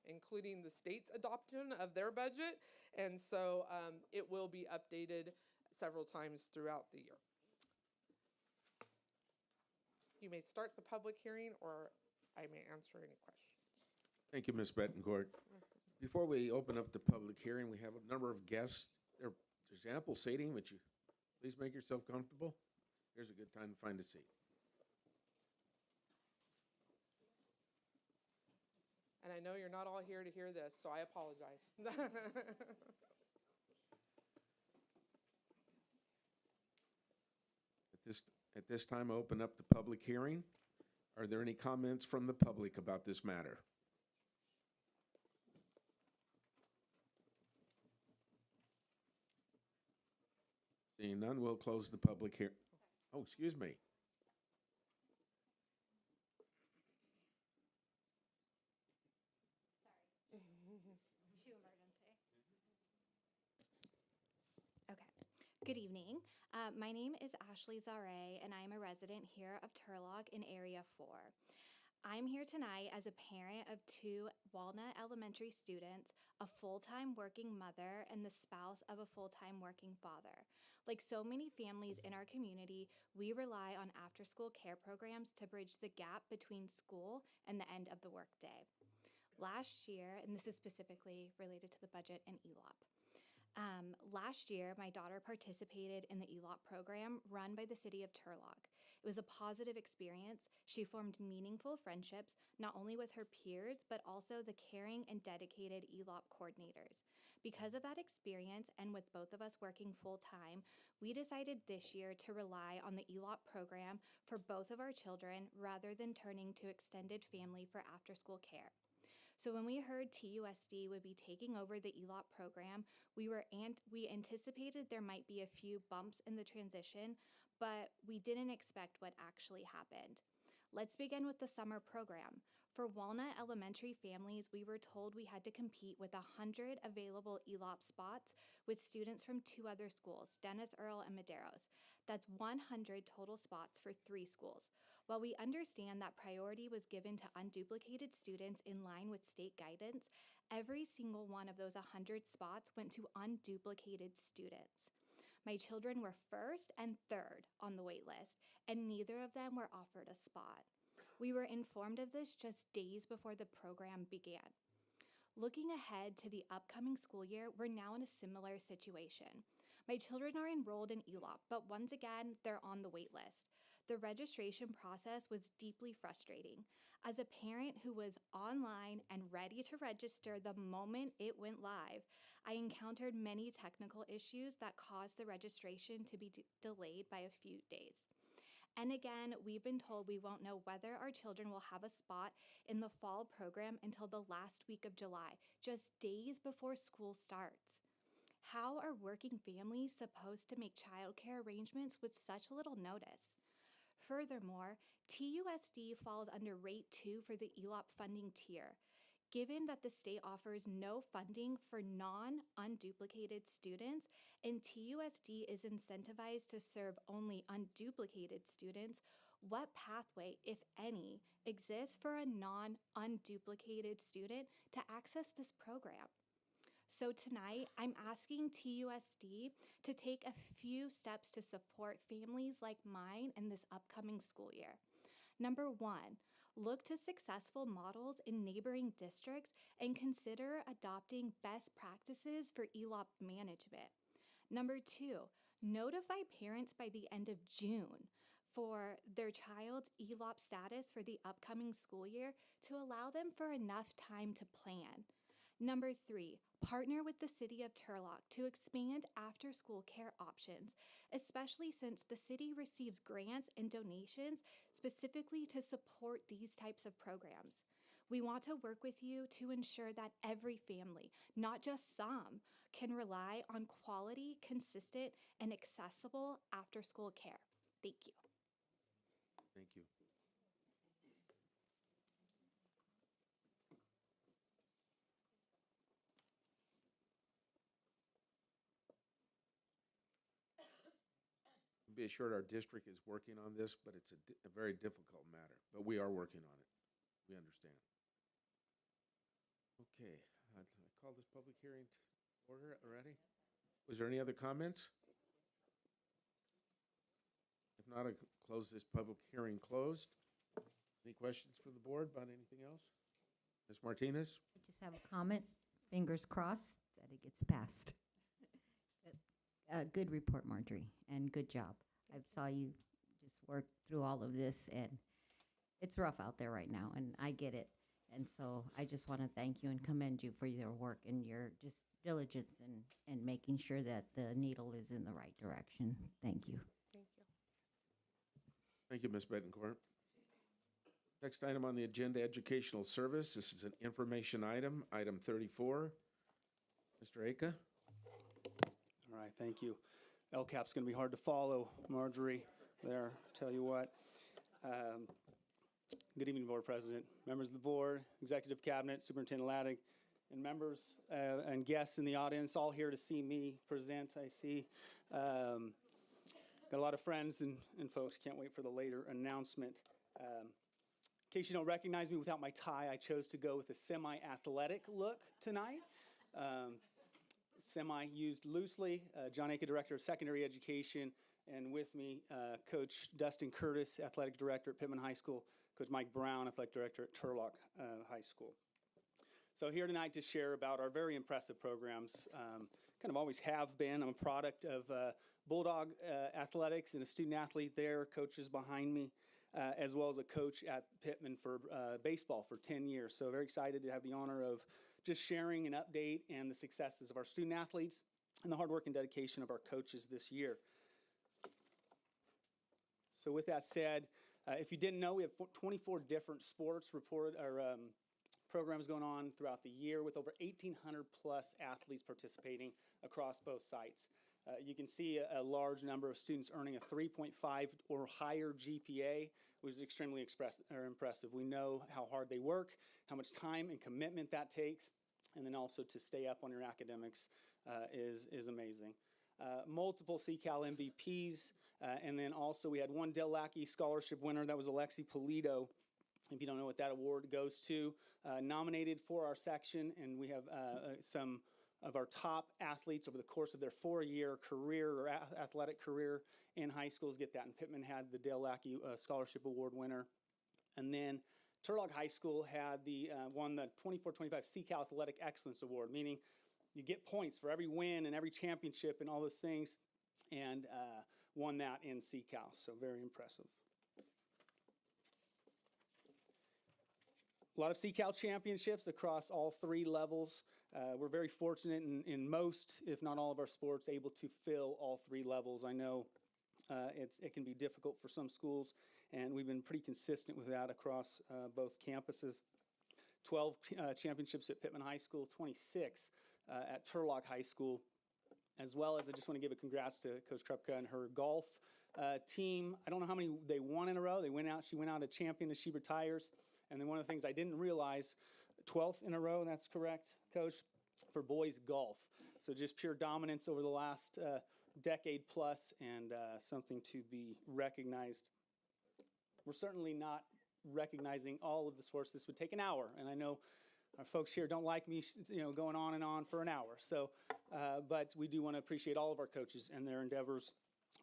including the state's adoption of their budget, and so it will be updated several times throughout the year. You may start the public hearing, or I may answer any questions. Thank you, Ms. Betancourt. Before we open up the public hearing, we have a number of guests. There's ample seating. Would you please make yourself comfortable? Here's a good time to find a seat. And I know you're not all here to hear this, so I apologize. At this time, I open up the public hearing. Are there any comments from the public about this matter? Seeing none, we'll close the public hearing. Oh, excuse me. Shoe emergency. Okay. Good evening. My name is Ashley Zare, and I'm a resident here of Turlock in Area 4. I'm here tonight as a parent of 2 Walnut Elementary students, a full-time working mother, and the spouse of a full-time working father. Like so many families in our community, we rely on after-school care programs to bridge the gap between school and the end of the workday. Last year, and this is specifically related to the budget and ELOP, last year, my daughter participated in the ELOP program run by the city of Turlock. It was a positive experience. She formed meaningful friendships, not only with her peers, but also the caring and dedicated ELOP coordinators. Because of that experience, and with both of us working full-time, we decided this year to rely on the ELOP program for both of our children rather than turning to extended family for after-school care. So when we heard TUSD would be taking over the ELOP program, we anticipated there might be a few bumps in the transition, but we didn't expect what actually happened. Let's begin with the summer program. For Walnut Elementary families, we were told we had to compete with 100 available ELOP spots with students from 2 other schools, Dennis Earl and Maderos. That's 100 total spots for 3 schools. While we understand that priority was given to unduplicated students in line with state guidance, every single one of those 100 spots went to unduplicated students. My children were first and third on the wait list, and neither of them were offered a spot. We were informed of this just days before the program began. Looking ahead to the upcoming school year, we're now in a similar situation. My children are enrolled in ELOP, but once again, they're on the wait list. The registration process was deeply frustrating. As a parent who was online and ready to register the moment it went live, I encountered many technical issues that caused the registration to be delayed by a few days. And again, we've been told we won't know whether our children will have a spot in the fall program until the last week of July, just days before school starts. How are working families supposed to make childcare arrangements with such little notice? Furthermore, TUSD falls under Rate 2 for the ELOP funding tier. Given that the state offers no funding for non-unduplicated students and TUSD is incentivized to serve only unduplicated students, what pathway, if any, exists for a non-unduplicated student to access this program? So tonight, I'm asking TUSD to take a few steps to support families like mine in this upcoming school year. Number 1, look to successful models in neighboring districts and consider adopting best practices for ELOP management. Number 2, notify parents by the end of June for their child's ELOP status for the upcoming school year to allow them for enough time to plan. Number 3, partner with the city of Turlock to expand after-school care options, especially since the city receives grants and donations specifically to support these types of programs. We want to work with you to ensure that every family, not just some, can rely on quality, consistent, and accessible after-school care. Thank you. Thank you. Be assured our district is working on this, but it's a very difficult matter. But we are working on it. We understand. Okay, I call this public hearing to order already. Was there any other comments? If not, I close this public hearing closed. Any questions for the board about anything else? Ms. Martinez? I just have a comment. Fingers crossed that it gets passed. Good report, Marjorie, and good job. I saw you just work through all of this, and it's rough out there right now, and I get it. And so I just want to thank you and commend you for your work and your just diligence and making sure that the needle is in the right direction. Thank you. Thank you. Thank you, Ms. Betancourt. Next item on the agenda, educational service. This is an information item, item 34. Mr. Aka? All right, thank you. LCAP's going to be hard to follow, Marjorie, there, tell you what. Good evening, Board President, members of the board, Executive Cabinet, Superintendent Laddick, and members and guests in the audience, all here to see me present, I see. Got a lot of friends and folks, can't wait for the later announcement. In case you don't recognize me without my tie, I chose to go with a semi-athletic look tonight. Semi used loosely. John Aka, Director of Secondary Education, and with me, Coach Dustin Curtis, Athletic Director at Pittman High School, Coach Mike Brown, Athletic Director at Turlock High School. So here tonight to share about our very impressive programs. Kind of always have been. I'm a product of Bulldog Athletics and a student athlete there, coaches behind me, as well as a coach at Pittman for baseball for 10 years. So very excited to have the honor of just sharing an update and the successes of our student athletes and the hard work and dedication of our coaches this year. So with that said, if you didn't know, we have 24 different sports reported or programs going on throughout the year with over 1,800 plus athletes participating across both sites. You can see a large number of students earning a 3.5 or higher GPA, which is extremely impressive. We know how hard they work, how much time and commitment that takes, and then also to stay up on your academics is amazing. Multiple CCAL MVPs, and then also we had one Del Lackey Scholarship winner, that was Alexi Polito. If you don't know what that award goes to, nominated for our section, and we have some of our top athletes over the course of their 4-year career or athletic career in high schools get that. And Pittman had the Dale Lackey Scholarship Award winner. And then Turlock High School had won the 24-25 CCAL Athletic Excellence Award, meaning you get points for every win and every championship and all those things, and won that in CCAL. So very impressive. A lot of CCAL championships across all 3 levels. We're very fortunate in most, if not all of our sports, able to fill all 3 levels. I know it can be difficult for some schools, and we've been pretty consistent with that across both campuses. 12 championships at Pittman High School, 26 at Turlock High School, as well as I just want to give a congrats to Coach Krupka and her golf team. I don't know how many they won in a row. She went out a champion as she retires. And then one of the things I didn't realize, 12th in a row, that's correct, Coach, for boys golf. So just pure dominance over the last decade plus, and something to be recognized. We're certainly not recognizing all of the sports. This would take an hour, and I know our folks here don't like me, going on and on for an hour. So, but we do want to appreciate all of our coaches and their endeavors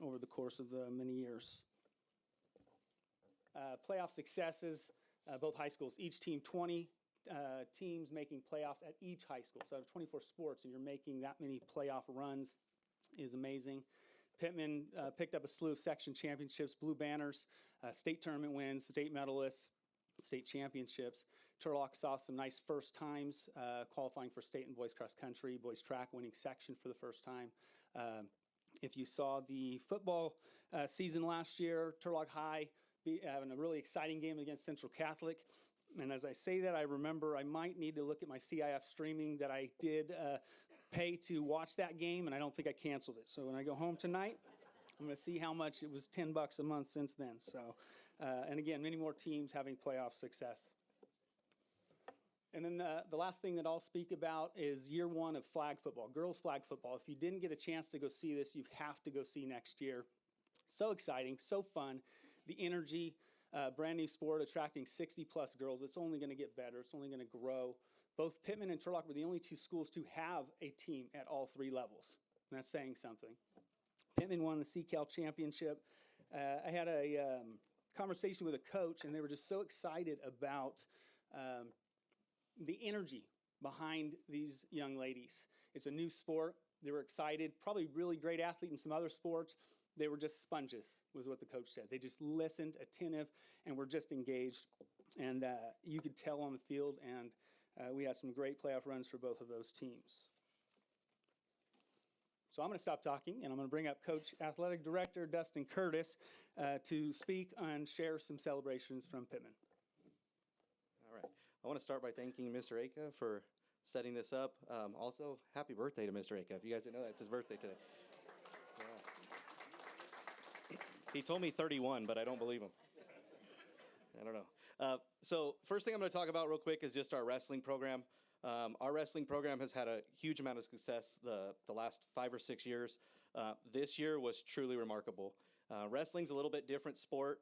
over the course of many years. Playoff successes. Both high schools, each team 20 teams making playoffs at each high school. So out of 24 sports, and you're making that many playoff runs is amazing. Pittman picked up a slew of section championships, blue banners, state tournament wins, state medalists, state championships. Turlock saw some nice first times, qualifying for state and boys cross country, boys track winning section for the first time. If you saw the football season last year, Turlock High having a really exciting game against Central Catholic. And as I say that, I remember I might need to look at my CIF streaming that I did pay to watch that game, and I don't think I canceled it. So when I go home tonight, I'm going to see how much. It was $10 a month since then. So, and again, many more teams having playoff success. And then the last thing that I'll speak about is year one of flag football, girls flag football. If you didn't get a chance to go see this, you have to go see next year. So exciting, so fun. The energy, brand new sport, attracting 60-plus girls. It's only going to get better. It's only going to grow. Both Pittman and Turlock were the only two schools to have a team at all three levels. And that's saying something. Pittman won the CCAL championship. I had a conversation with a coach, and they were just so excited about the energy behind these young ladies. It's a new sport. They were excited, probably really great athlete in some other sports. They were just sponges, was what the coach said. They just listened, attentive, and were just engaged. And you could tell on the field, and we had some great playoff runs for both of those teams. So I'm going to stop talking, and I'm going to bring up Coach Athletic Director Dustin Curtis to speak and share some celebrations from Pittman. All right. I want to start by thanking Mr. Aka for setting this up. Also, happy birthday to Mr. Aka. If you guys didn't know that, it's his birthday today. Yeah. He told me 31, but I don't believe him. I don't know. So first thing I'm going to talk about real quick is just our wrestling program. Our wrestling program has had a huge amount of success the last 5 or 6 years. This year was truly remarkable. Wrestling's a little bit different sport.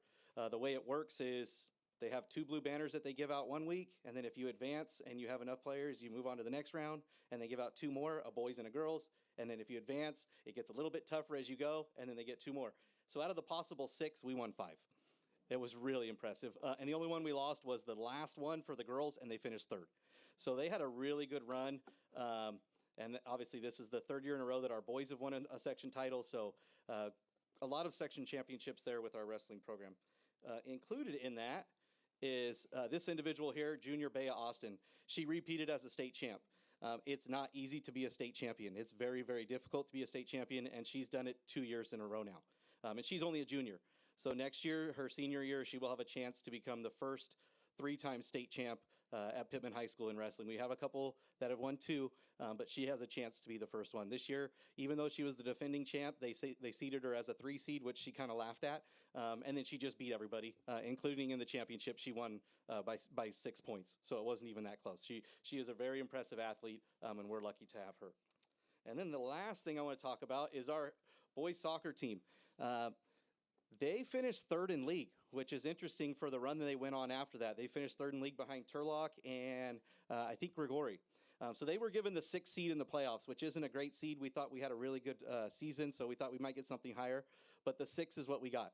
The way it works is they have 2 blue banners that they give out one week, and then if you advance and you have enough players, you move on to the next round, and they give out 2 more, a boys and a girls, and then if you advance, it gets a little bit tougher as you go, and then they get 2 more. So out of the possible 6, we won 5. It was really impressive. And the only one we lost was the last one for the girls, and they finished 3rd. So they had a really good run. And obviously this is the 3rd year in a row that our boys have won a section title. So a lot of section championships there with our wrestling program. Included in that is this individual here, Junior Bea Austin. She repeated as a state champ. It's not easy to be a state champion. It's very, very difficult to be a state champion, and she's done it 2 years in a row now. And she's only a junior. So next year, her senior year, she will have a chance to become the first 3-time state champ at Pittman High School in wrestling. We have a couple that have won 2, but she has a chance to be the first one. This year, even though she was the defending champ, they seeded her as a 3 seed, which she kind of laughed at. And then she just beat everybody, including in the championship. She won by 6 points, so it wasn't even that close. She is a very impressive athlete, and we're lucky to have her. And then the last thing I want to talk about is our boys soccer team. They finished 3rd in league, which is interesting for the run that they went on after that. They finished 3rd in league behind Turlock and I think Grigori. So they were given the 6th seed in the playoffs, which isn't a great seed. We thought we had a really good season, so we thought we might get something higher. But the 6 is what we got.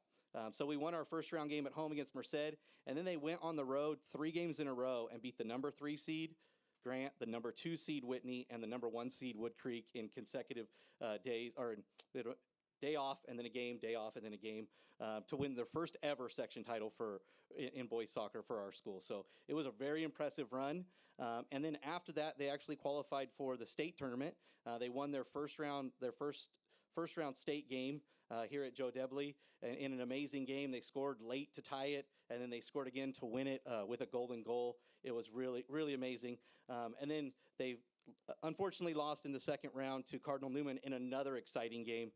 So we won our first round game at home against Merced, and then they went on the road 3 games in a row and beat the number 3 seed, Grant, the number 2 seed, Whitney, and the number 1 seed, Wood Creek, in consecutive days, or day off and then a game, day off and then a game, to win their first ever section title in boys soccer for our school. So it was a very impressive run. And then after that, they actually qualified for the state tournament. They won their first round state game here at Joe Debley in an amazing game. They scored late to tie it, and then they scored again to win it with a golden goal. It was really, really amazing. And then they unfortunately lost in the second round to Cardinal Newman in another exciting game.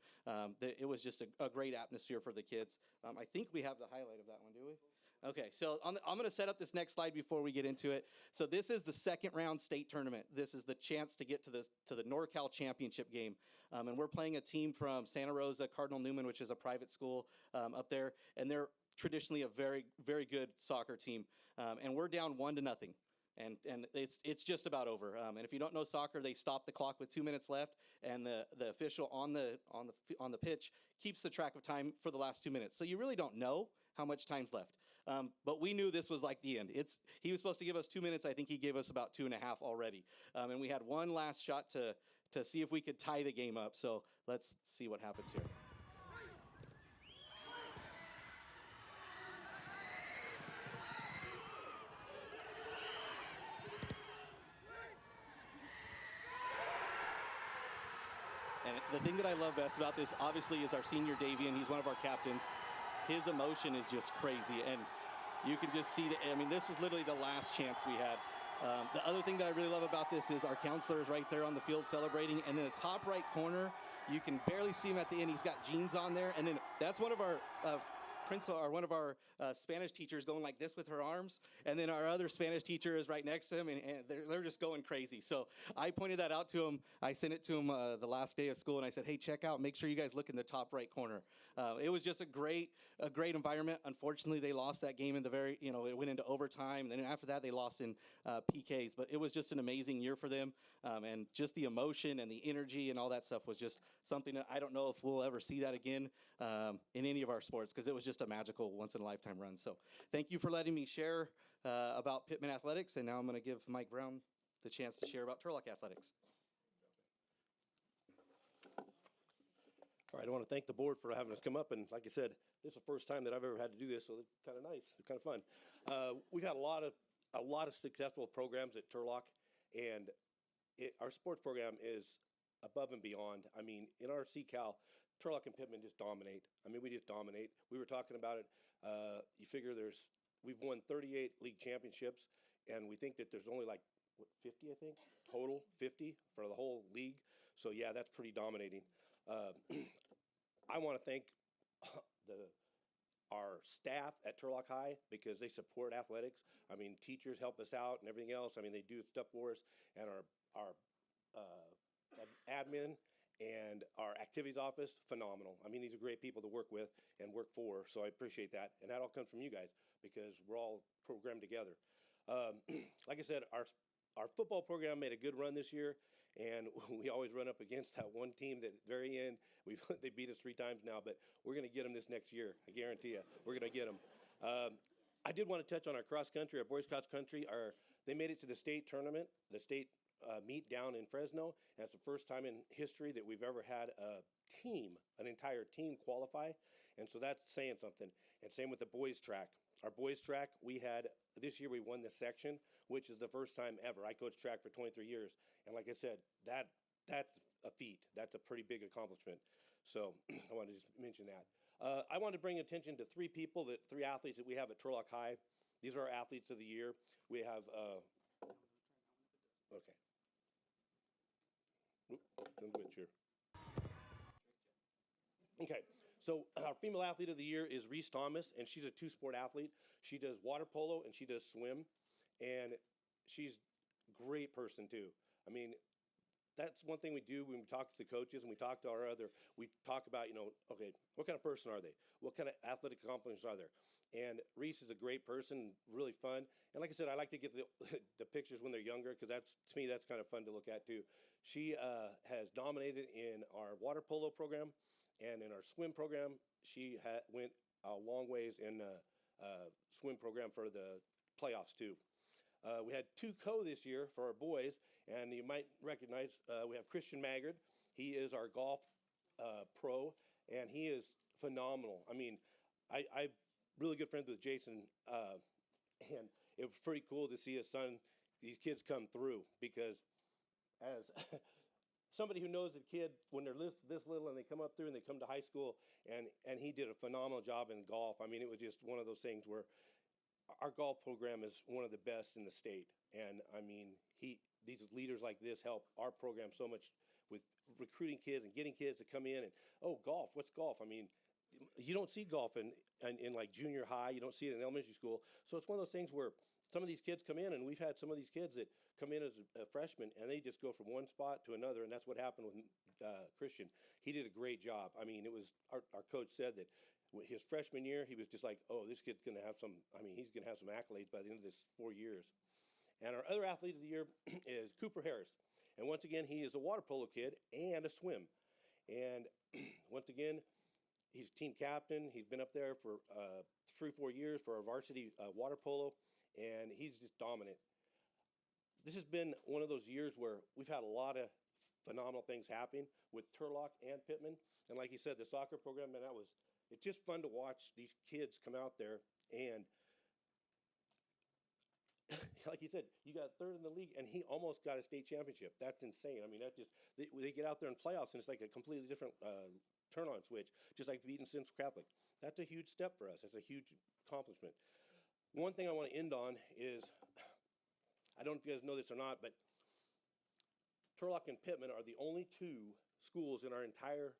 It was just a great atmosphere for the kids. I think we have the highlight of that one, do we? Okay, so I'm going to set up this next slide before we get into it. So this is the second round state tournament. This is the chance to get to the NorCal championship game. And we're playing a team from Santa Rosa, Cardinal Newman, which is a private school up there. And they're traditionally a very, very good soccer team. And we're down 1-0. And it's just about over. And if you don't know soccer, they stop the clock with 2 minutes left, and the official on the pitch keeps the track of time for the last 2 minutes. So you really don't know how much time's left. But we knew this was like the end. He was supposed to give us 2 minutes. I think he gave us about 2.5 already. And we had one last shot to see if we could tie the game up. So let's see what happens here. And the thing that I love best about this, obviously, is our senior Davian. He's one of our captains. His emotion is just crazy. And You can just see I mean, this was literally the last chance we had. The other thing that I really love about this is our counselor is right there on the field celebrating, and in the top right corner, you can barely see him at the end. He's got jeans on there, and then that's one of our principal or one of our Spanish teachers going like this with her arms, and then our other Spanish teacher is right next to him, and they're just going crazy. So I pointed that out to him. I sent it to him the last day of school, and I said, hey, check out, make sure you guys look in the top right corner. It was just a great environment. Unfortunately, they lost that game in the it went into overtime, and then after that they lost in PKs, but it was just an amazing year for them, and just the emotion and the energy and all that stuff was just something that I don't know if we'll ever see that again in any of our sports, because it was just a magical once-in-a-lifetime run. So thank you for letting me share about Pittman Athletics, and now I'm going to give Mike Brown the chance to share about Turlock Athletics. All right, I want to thank the board for having us come up, and like I said, this is the first time that I've ever had to do this, so it's kind of nice, it's kind of fun. We've had a lot of successful programs at Turlock, and our sports program is above and beyond. I mean, in our CCAL, Turlock and Pittman just dominate. I mean, we just dominate. We were talking about it. You figure we've won 38 league championships, and we think that there's only like, 50, I think, total, 50 for the whole league. So yeah, that's pretty dominating. I want to thank our staff at Turlock High, because they support athletics. I mean, teachers help us out and everything else. I mean, they do stuff for us, and our admin and our activities office, phenomenal. I mean, these are great people to work with and work for, so I appreciate that. And that all comes from you guys, because we're all programmed together. Like I said, our football program made a good run this year, and we always run up against that one team that at the very end, they beat us 3 times now, but we're going to get them this next year. I guarantee you, we're going to get them. I did want to touch on our cross country, our boys cross country. They made it to the state tournament, the state meet down in Fresno, and it's the first time in history that we've ever had an entire team qualify, and so that's saying something. And same with the boys track. Our boys track, this year we won the section, which is the first time ever. I coached track for 23 years, and like I said, that's a feat. That's a pretty big accomplishment. So I wanted to just mention that. I wanted to bring attention to 3 athletes that we have at Turlock High. These are our athletes of the year. We have, okay. Switch here. Okay, so our female athlete of the year is Reese Thomas, and she's a 2-sport athlete. She does water polo and she does swim, and she's a great person too. I mean, that's one thing we do when we talk to the coaches and we talk to we talk about, okay, what kind of person are they? What kind of athletic accomplishments are there? And Reese is a great person, really fun. And like I said, I like to get the pictures when they're younger, because to me, that's kind of fun to look at too. She has dominated in our water polo program and in our swim program. She went a long ways in swim program for the playoffs too. We had 2 this year for our boys, and you might recognize, we have Christian Maggard. He is our golf pro, and he is phenomenal. I mean, I really good friends with Jason, and it was pretty cool to see these kids come through, because as somebody who knows a kid when they're this little and they come up through and they come to high school, and he did a phenomenal job in golf. I mean, it was just one of those things where our golf program is one of the best in the state. And I mean, these leaders like this help our program so much with recruiting kids and getting kids to come in and, oh, golf, what's golf? I mean, you don't see golf in like junior high. You don't see it in elementary school. So it's one of those things where some of these kids come in, and we've had some of these kids that come in as a freshman, and they just go from one spot to another, and that's what happened with Christian. He did a great job. I mean, it was our coach said that his freshman year, he was just like, oh, this kid's going to have he's going to have some accolades by the end of this 4 years. And our other athlete of the year is Cooper Harris. And once again, he is a water polo kid and a swim. And once again, he's team captain. He's been up there for 3-4 years for our varsity water polo, and he's just dominant. This has been one of those years where we've had a lot of phenomenal things happening with Turlock and Pittman. And like you said, the soccer program, man, it's just fun to watch these kids come out there, and like you said, you got 3rd in the league, and he almost got a state championship. That's insane. I mean, they get out there in playoffs, and it's like a completely different turn-on switch, just like beating Central Catholic. That's a huge step for us. That's a huge accomplishment. one thing I want to end on is, I don't know if you guys know this or not, but Turlock and Pittman are the only two schools in our entire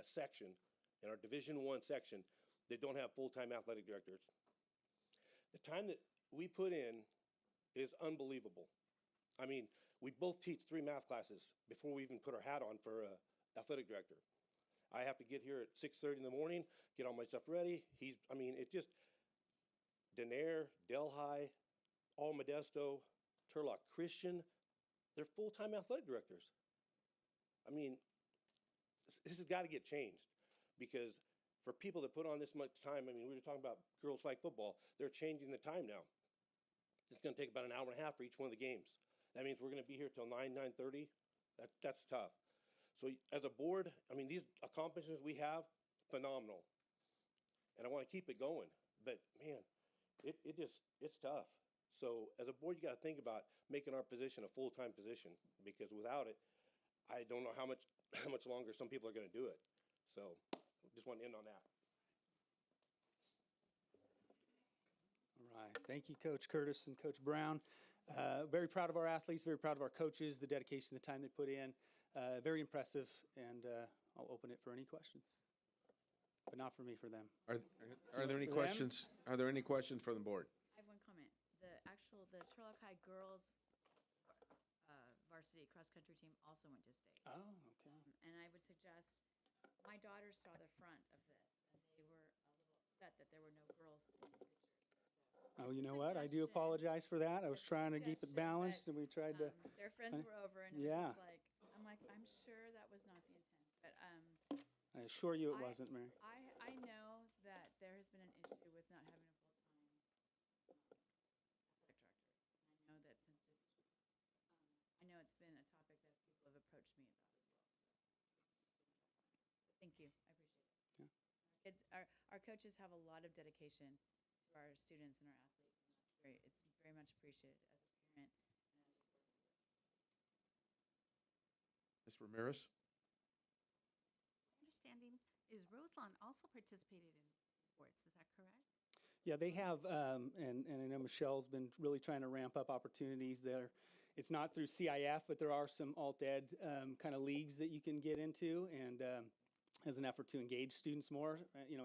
section, in our Division I section, that don't have full-time athletic directors. The time that we put in is unbelievable. I mean, we both teach 3 math classes before we even put our hat on for athletic director. I have to get here at 6:30 in the morning, get all my stuff ready. It just, Denair, Delhi, all Modesto, Turlock Christian, they're full-time athletic directors. I mean, this has got to get changed, because for people to put on this much time, I mean, we were talking about girls flag football, they're changing the time now. It's going to take about an hour and a half for each one of the games. That means we're going to be here till 9:30. That's tough. So as a board, I mean, these accomplishments we have, phenomenal. And I want to keep it going. But man, it's tough. So as a board, you got to think about making our position a full-time position, because without it, I don't know how much longer some people are going to do it. So just want to end on that. All right. Thank you, Coach Curtis and Coach Brown. Very proud of our athletes, very proud of our coaches, the dedication, the time they put in. Very impressive, and I'll open it for any questions. But not for me, for them. Are there any questions? Are there any questions from the board? I have one comment. The Turlock High girls varsity cross-country team also went to state. Oh, okay. And I would suggest, my daughters saw the front of this, and they were a little upset that there were no girls in the pictures. Oh, you know what? I do apologize for that. I was trying to keep it balanced, and we tried to. Their friends were over, and it was just like, I'm sure that was not the intent. But I assure you it wasn't, Mary. I know that there has been an issue with not having a full-time athletic director. I know that since I know it's been a topic that people have approached me about as well. So thank you. I appreciate it. Yeah. Our coaches have a lot of dedication to our students and our athletes, and it's very much appreciated as a parent and as a board member. Ms. Ramirez? My understanding is Roselawn also participated in sports. Is that correct? Yeah, they have, and I know Michelle's been really trying to ramp up opportunities there. It's not through CIF, but there are some alt-ed kind of leagues that you can get into, and as an effort to engage students more.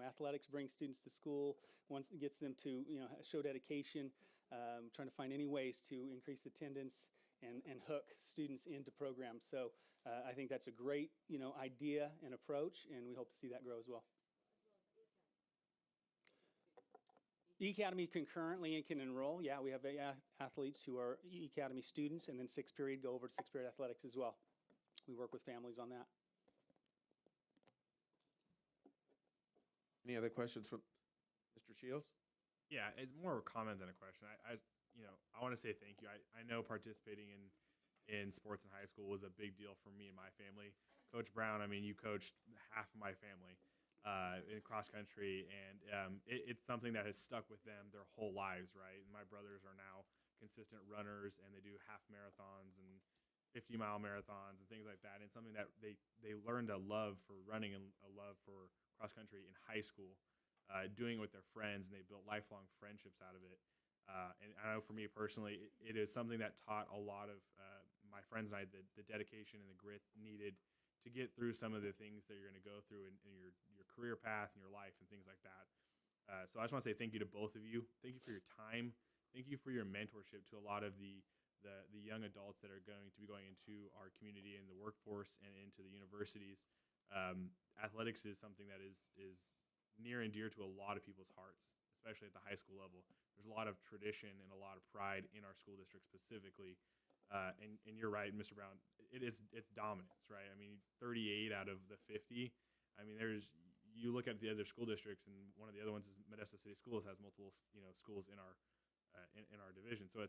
Athletics brings students to school. Once it gets them to, show dedication, trying to find any ways to increase attendance and hook students into programs. So I think that's a great, idea and approach, and we hope to see that grow as well. E-Academy concurrently and can enroll. Yeah, we have athletes who are E-Academy students, and then 6th period go over to 6th period athletics as well. We work with families on that. Any other questions from Mr. Shields? Yeah, it's more of a comment than a question. I want to say thank you. I know participating in sports in high school was a big deal for me and my family. Coach Brown, you coached half of my family in cross country, and it's something that has stuck with them their whole lives, right? And my brothers are now consistent runners, and they do half marathons and 50-mile marathons and things like that. And it's something that they learned a love for running and a love for cross country in high school, doing it with their friends, and they built lifelong friendships out of it. And I know for me personally, it is something that taught a lot of my friends and I the dedication and the grit needed to get through some of the things that you're going to go through in your career path and your life and things like that. So I just want to say thank you to both of you. Thank you for your time. Thank you for your mentorship to a lot of the young adults that are going to be going into our community and the workforce and into the universities. Athletics is something that is near and dear to a lot of people's hearts, especially at the high school level. There's a lot of tradition and a lot of pride in our school district specifically. And you're right, Mr. Brown, it's dominance, right? 38 out of the 50. You look at the other school districts, and one of the other ones is Modesto City Schools has multiple, schools in our in our division. So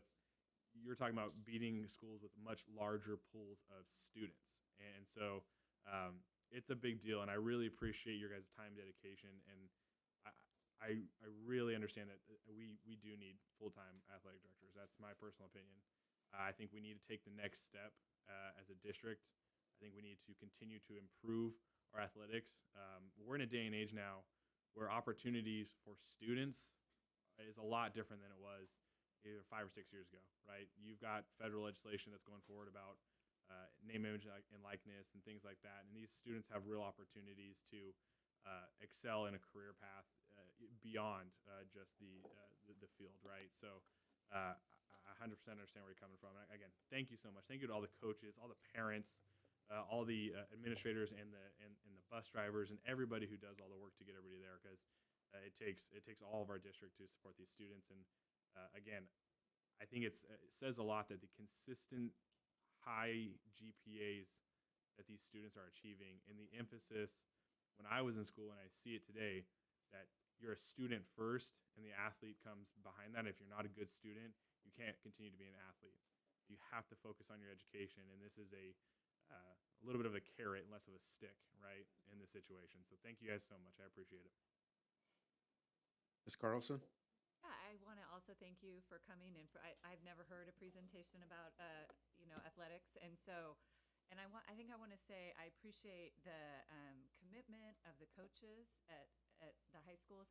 you're talking about beating schools with much larger pools of students. And so it's a big deal, and I really appreciate your guys' time, dedication, and I really understand that we do need full-time athletic directors. That's my personal opinion. I think we need to take the next step as a district. I think we need to continue to improve our athletics. We're in a day and age now where opportunities for students is a lot different than it was either 5 or 6 years ago, right? You've got federal legislation that's going forward about name, image, and likeness and things like that. And these students have real opportunities to excel in a career path beyond just the field, right? So I 100% understand where you're coming from. And again, thank you so much. Thank you to all the coaches, all the parents, all the administrators, and the bus drivers, and everybody who does all the work to get everybody there, because it takes all of our district to support these students. And again, I think it says a lot that the consistent high GPAs that these students are achieving, and the emphasis when I was in school, and I see it today, that you're a student first and the athlete comes behind that. If you're not a good student, you can't continue to be an athlete. You have to focus on your education, and this is a little bit of a carrot and less of a stick, right, in this situation. So thank you guys so much. I appreciate it. Ms. Carlson? Yeah, I want to also thank you for coming in. I've never heard a presentation about, athletics, and so, I think I want to say I appreciate the commitment of the coaches at the high schools,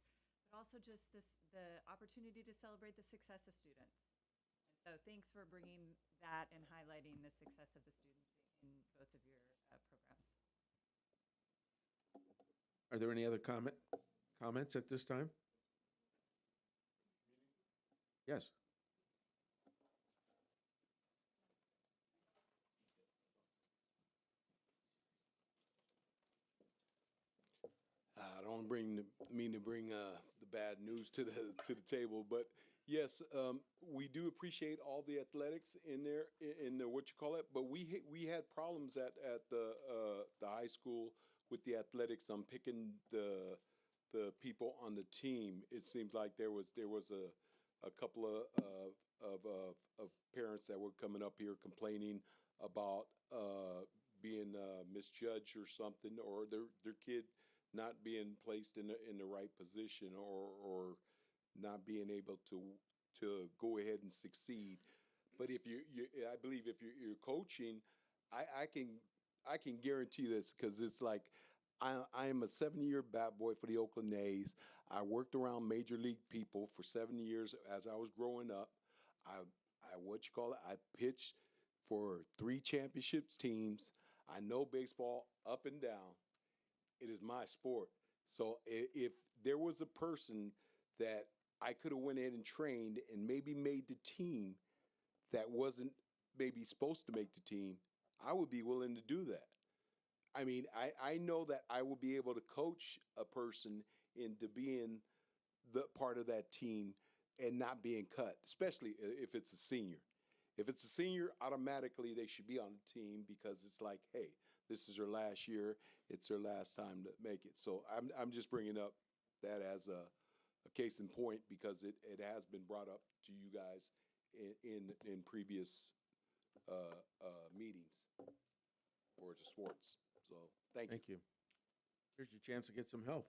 but also just the opportunity to celebrate the success of students. And so, thanks for bringing that and highlighting the success of the students in both of your programs. Are there any other comments at this time? Yes. I don't mean to bring the bad news to the table, but yes, we do appreciate all the athletics in there, in the what you call it. But we had problems at the high school with the athletics. I'm picking the people on the team. It seemed like there was a couple of parents that were coming up here complaining about being misjudged or something, or their kid not being placed in the right position, or not being able to go ahead and succeed. But if I believe if you're coaching, I can guarantee this, because it's like I am a 7-year bat boy for the Oakland A's. I worked around major league people for 7 years as I was growing up. I pitched for 3 championships teams. I know baseball up and down. It is my sport. So if there was a person that I could have went in and trained and maybe made the team that wasn't maybe supposed to make the team, I would be willing to do that. I mean, I know that I will be able to coach a person into being the part of that team and not being cut, especially if it's a senior. If it's a senior, automatically they should be on the team, because it's like, hey, this is their last year. It's their last time to make it. So I'm just bringing up that as a case in point, because it has been brought up to you guys in previous meetings for the sports. So thank you. Here's your chance to get some help.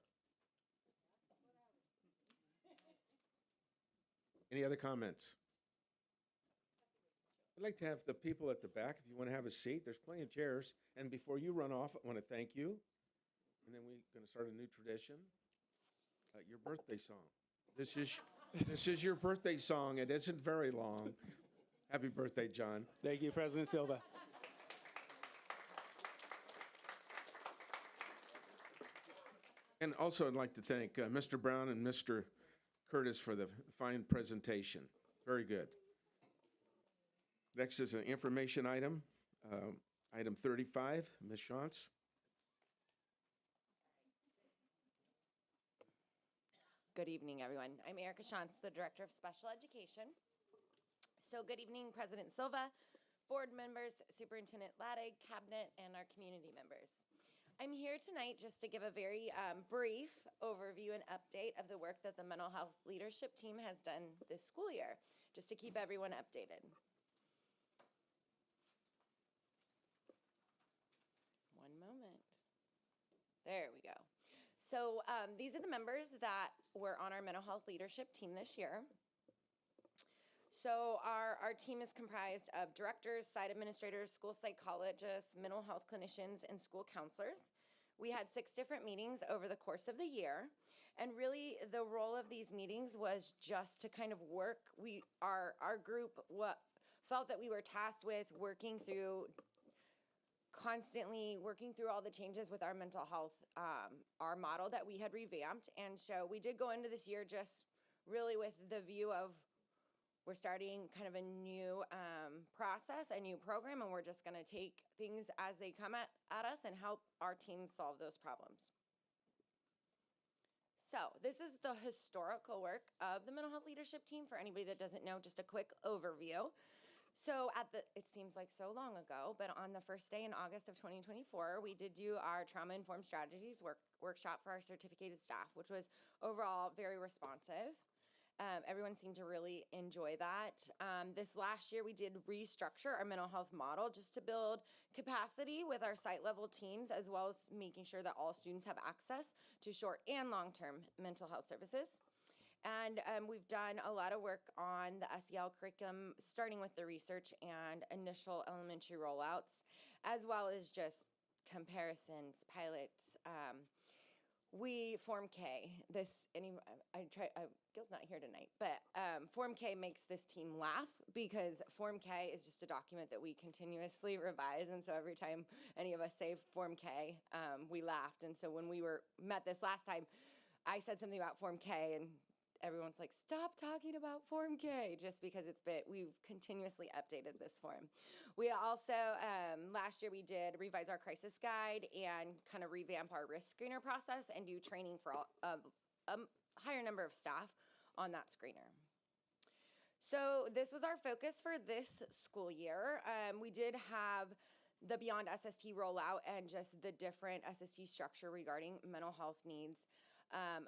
Any other comments? I'd like to have the people at the back, if you want to have a seat, there's plenty of chairs. And before you run off, I want to thank you. And then we're going to start a new tradition. Your birthday song. This is your birthday song. It isn't very long. Happy birthday, John. Thank you, President Silva. And also, I'd like to thank Mr. Brown and Mr. Curtis for the fine presentation. Very good. Next is an information item, item 35. Ms. Shantz. Good evening, everyone. I'm Erica Shantz, the Director of Special Education. So good evening, President Silva, board members, Superintendent Laddig, cabinet, and our community members. I'm here tonight just to give a very brief overview and update of the work that the mental health leadership team has done this school year, just to keep everyone updated. One moment. There we go. So these are the members that were on our mental health leadership team this year. So our team is comprised of directors, site administrators, school psychologists, mental health clinicians, and school counselors. We had 6 different meetings over the course of the year, And really, the role of these meetings was just to kind of work. Our group felt that we were tasked with constantly working through all the changes with our mental health, our model that we had revamped. And so we did go into this year just really with the view of we're starting kind of a new process, a new program, and we're just going to take things as they come at us and help our team solve those problems. So this is the historical work of the mental health leadership team. For anybody that doesn't know, just a quick overview. So it seems like so long ago, but on the first day in August of 2024, we did do our trauma-informed strategies workshop for our certificated staff, which was overall very responsive. Everyone seemed to really enjoy that. This last year, we did restructure our mental health model just to build capacity with our site level teams, as well as making sure that all students have access to short and long-term mental health services. And we've done a lot of work on the SEL curriculum, starting with the research and initial elementary rollouts, as well as just comparisons, pilots. We Form K. Gil's not here tonight, but Form K makes this team laugh because Form K is just a document that we continuously revise, and so every time any of us say Form K, we laughed. And so when we met this last time, I said something about Form K, and everyone's like, "Stop talking about Form K," just because we've continuously updated this form. We also, last year we did revise our crisis guide and kind of revamp our risk screener process and do training for a higher number of staff on that screener. So this was our focus for this school year. We did have the Beyond SST rollout and just the different SST structure regarding mental health needs.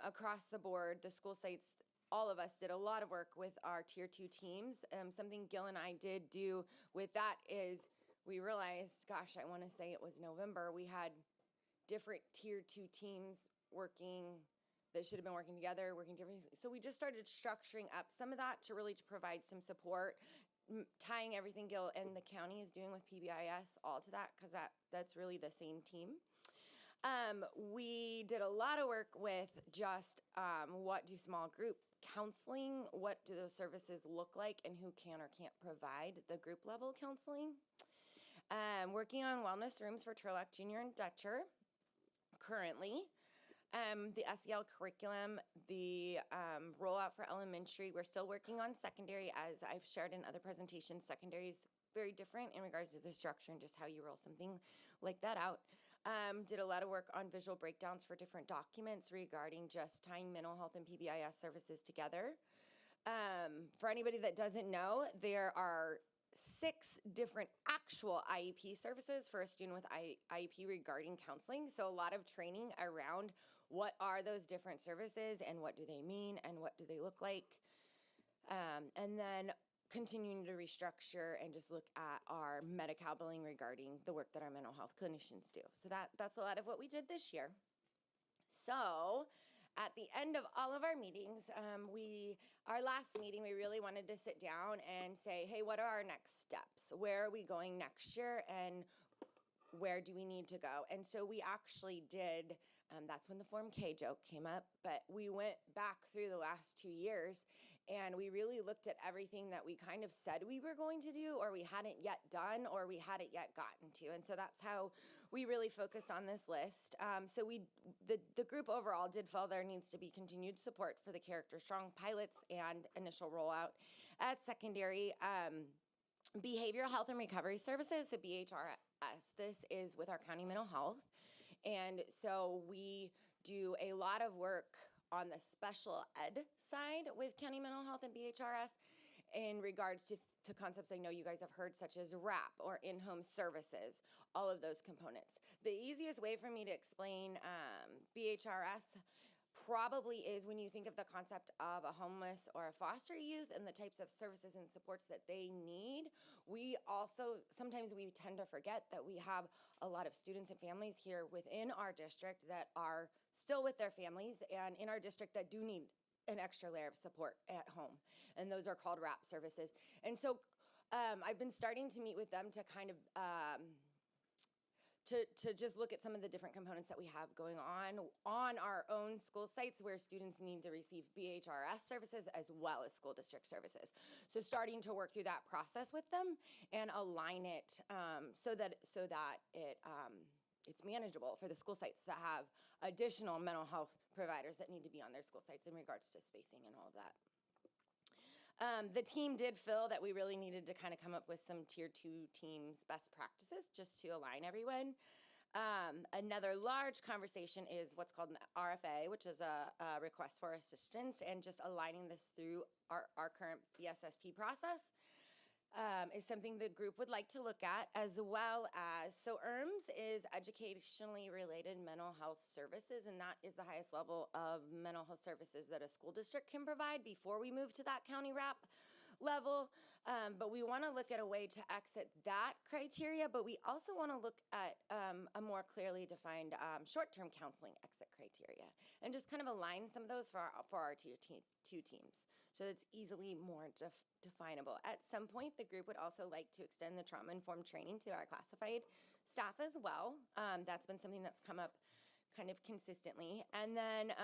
Across the board, the school sites, all of us did a lot of work with our Tier 2 teams. Something Gil and I did do with that is we realized, gosh, I want to say it was November, we had different Tier 2 teams that should have been working together, working differently. So we just started structuring up some of that to provide some support, tying everything Gil and the county is doing with PBIS all to that, because that's really the same team. We did a lot of work with just what do small group counseling, what do those services look like, and who can or can't provide the group level counseling. Working on wellness rooms for Turlock Junior and Dutcher currently. The SEL curriculum, the rollout for elementary. We're still working on secondary, as I've shared in other presentations. Secondary is very different in regards to the structure and just how you roll something like that out. Did a lot of work on visual breakdowns for different documents regarding just tying mental health and PBIS services together. For anybody that doesn't know, there are 6 different actual IEP services for a student with IEP regarding counseling. So a lot of training around what are those different services and what do they mean and what do they look like. And then continuing to restructure and just look at our Medi-Cal billing regarding the work that our mental health clinicians do. So that's a lot of what we did this year. So at the end of all of our meetings, our last meeting, we really wanted to sit down and say, hey, what are our next steps? Where are we going next year? And where do we need to go? And so we actually did, that's when the Form K joke came up, but we went back through the last 2 years and we really looked at everything that we kind of said we were going to do, or we hadn't yet done, or we hadn't yet gotten to. And so that's how we really focused on this list. So the group overall did feel there needs to be continued support for the Character Strong pilots and initial rollout. At secondary, behavioral health and recovery services, so BHRS. This is with our county mental health. And so we do a lot of work on the special ed side with county mental health and BHRS in regards to concepts I know you guys have heard, such as RAP or in-home services, all of those components. The easiest way for me to explain BHRS probably is when you think of the concept of a homeless or a foster youth and the types of services and supports that they need. We also, sometimes we tend to forget that we have a lot of students and families here within our district that are still with their families and in our district that do need an extra layer of support at home. And those are called RAP services. And so I've been starting to meet with them to kind of to just look at some of the different components that we have going on our own school sites where students need to receive BHRS services as well as school district services. So starting to work through that process with them and align it so that it's manageable for the school sites that have additional mental health providers that need to be on their school sites in regards to spacing and all of that. The team did feel that we really needed to kind of come up with some tier 2 teams best practices just to align everyone. Another large conversation is what's called an RFA, which is a request for assistance, and just aligning this through our current BSST process. Is something the group would like to look at, as well as, so ERMS is educationally related mental health services, and that is the highest level of mental health services that a school district can provide before we move to that county wrap level. But we want to look at a way to exit that criteria, but we also want to look at a more clearly defined short-term counseling exit criteria, and just kind of align some of those for our tier 2 teams, so it's easily more definable. At some point, the group would also like to extend the trauma-informed training to our classified staff as well. That's been something that's come up kind of consistently. And then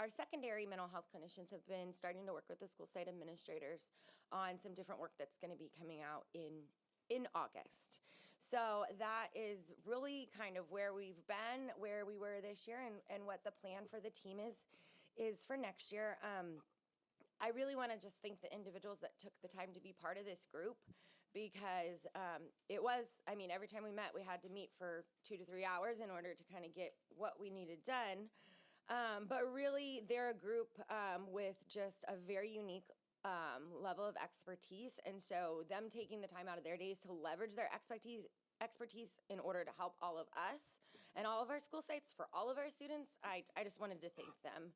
our secondary mental health clinicians have been starting to work with the school site administrators on some different work that's going to be coming out in August. So that is really kind of where we've been, where we were this year, and what the plan for the team is for next year. I really want to just thank the individuals that took the time to be part of this group, because it was, I mean, every time we met, we had to meet for 2 to 3 hours in order to kind of get what we needed done. But really, they're a group with just a very unique level of expertise. And so them taking the time out of their days to leverage their expertise in order to help all of us and all of our school sites for all of our students, I just wanted to thank them.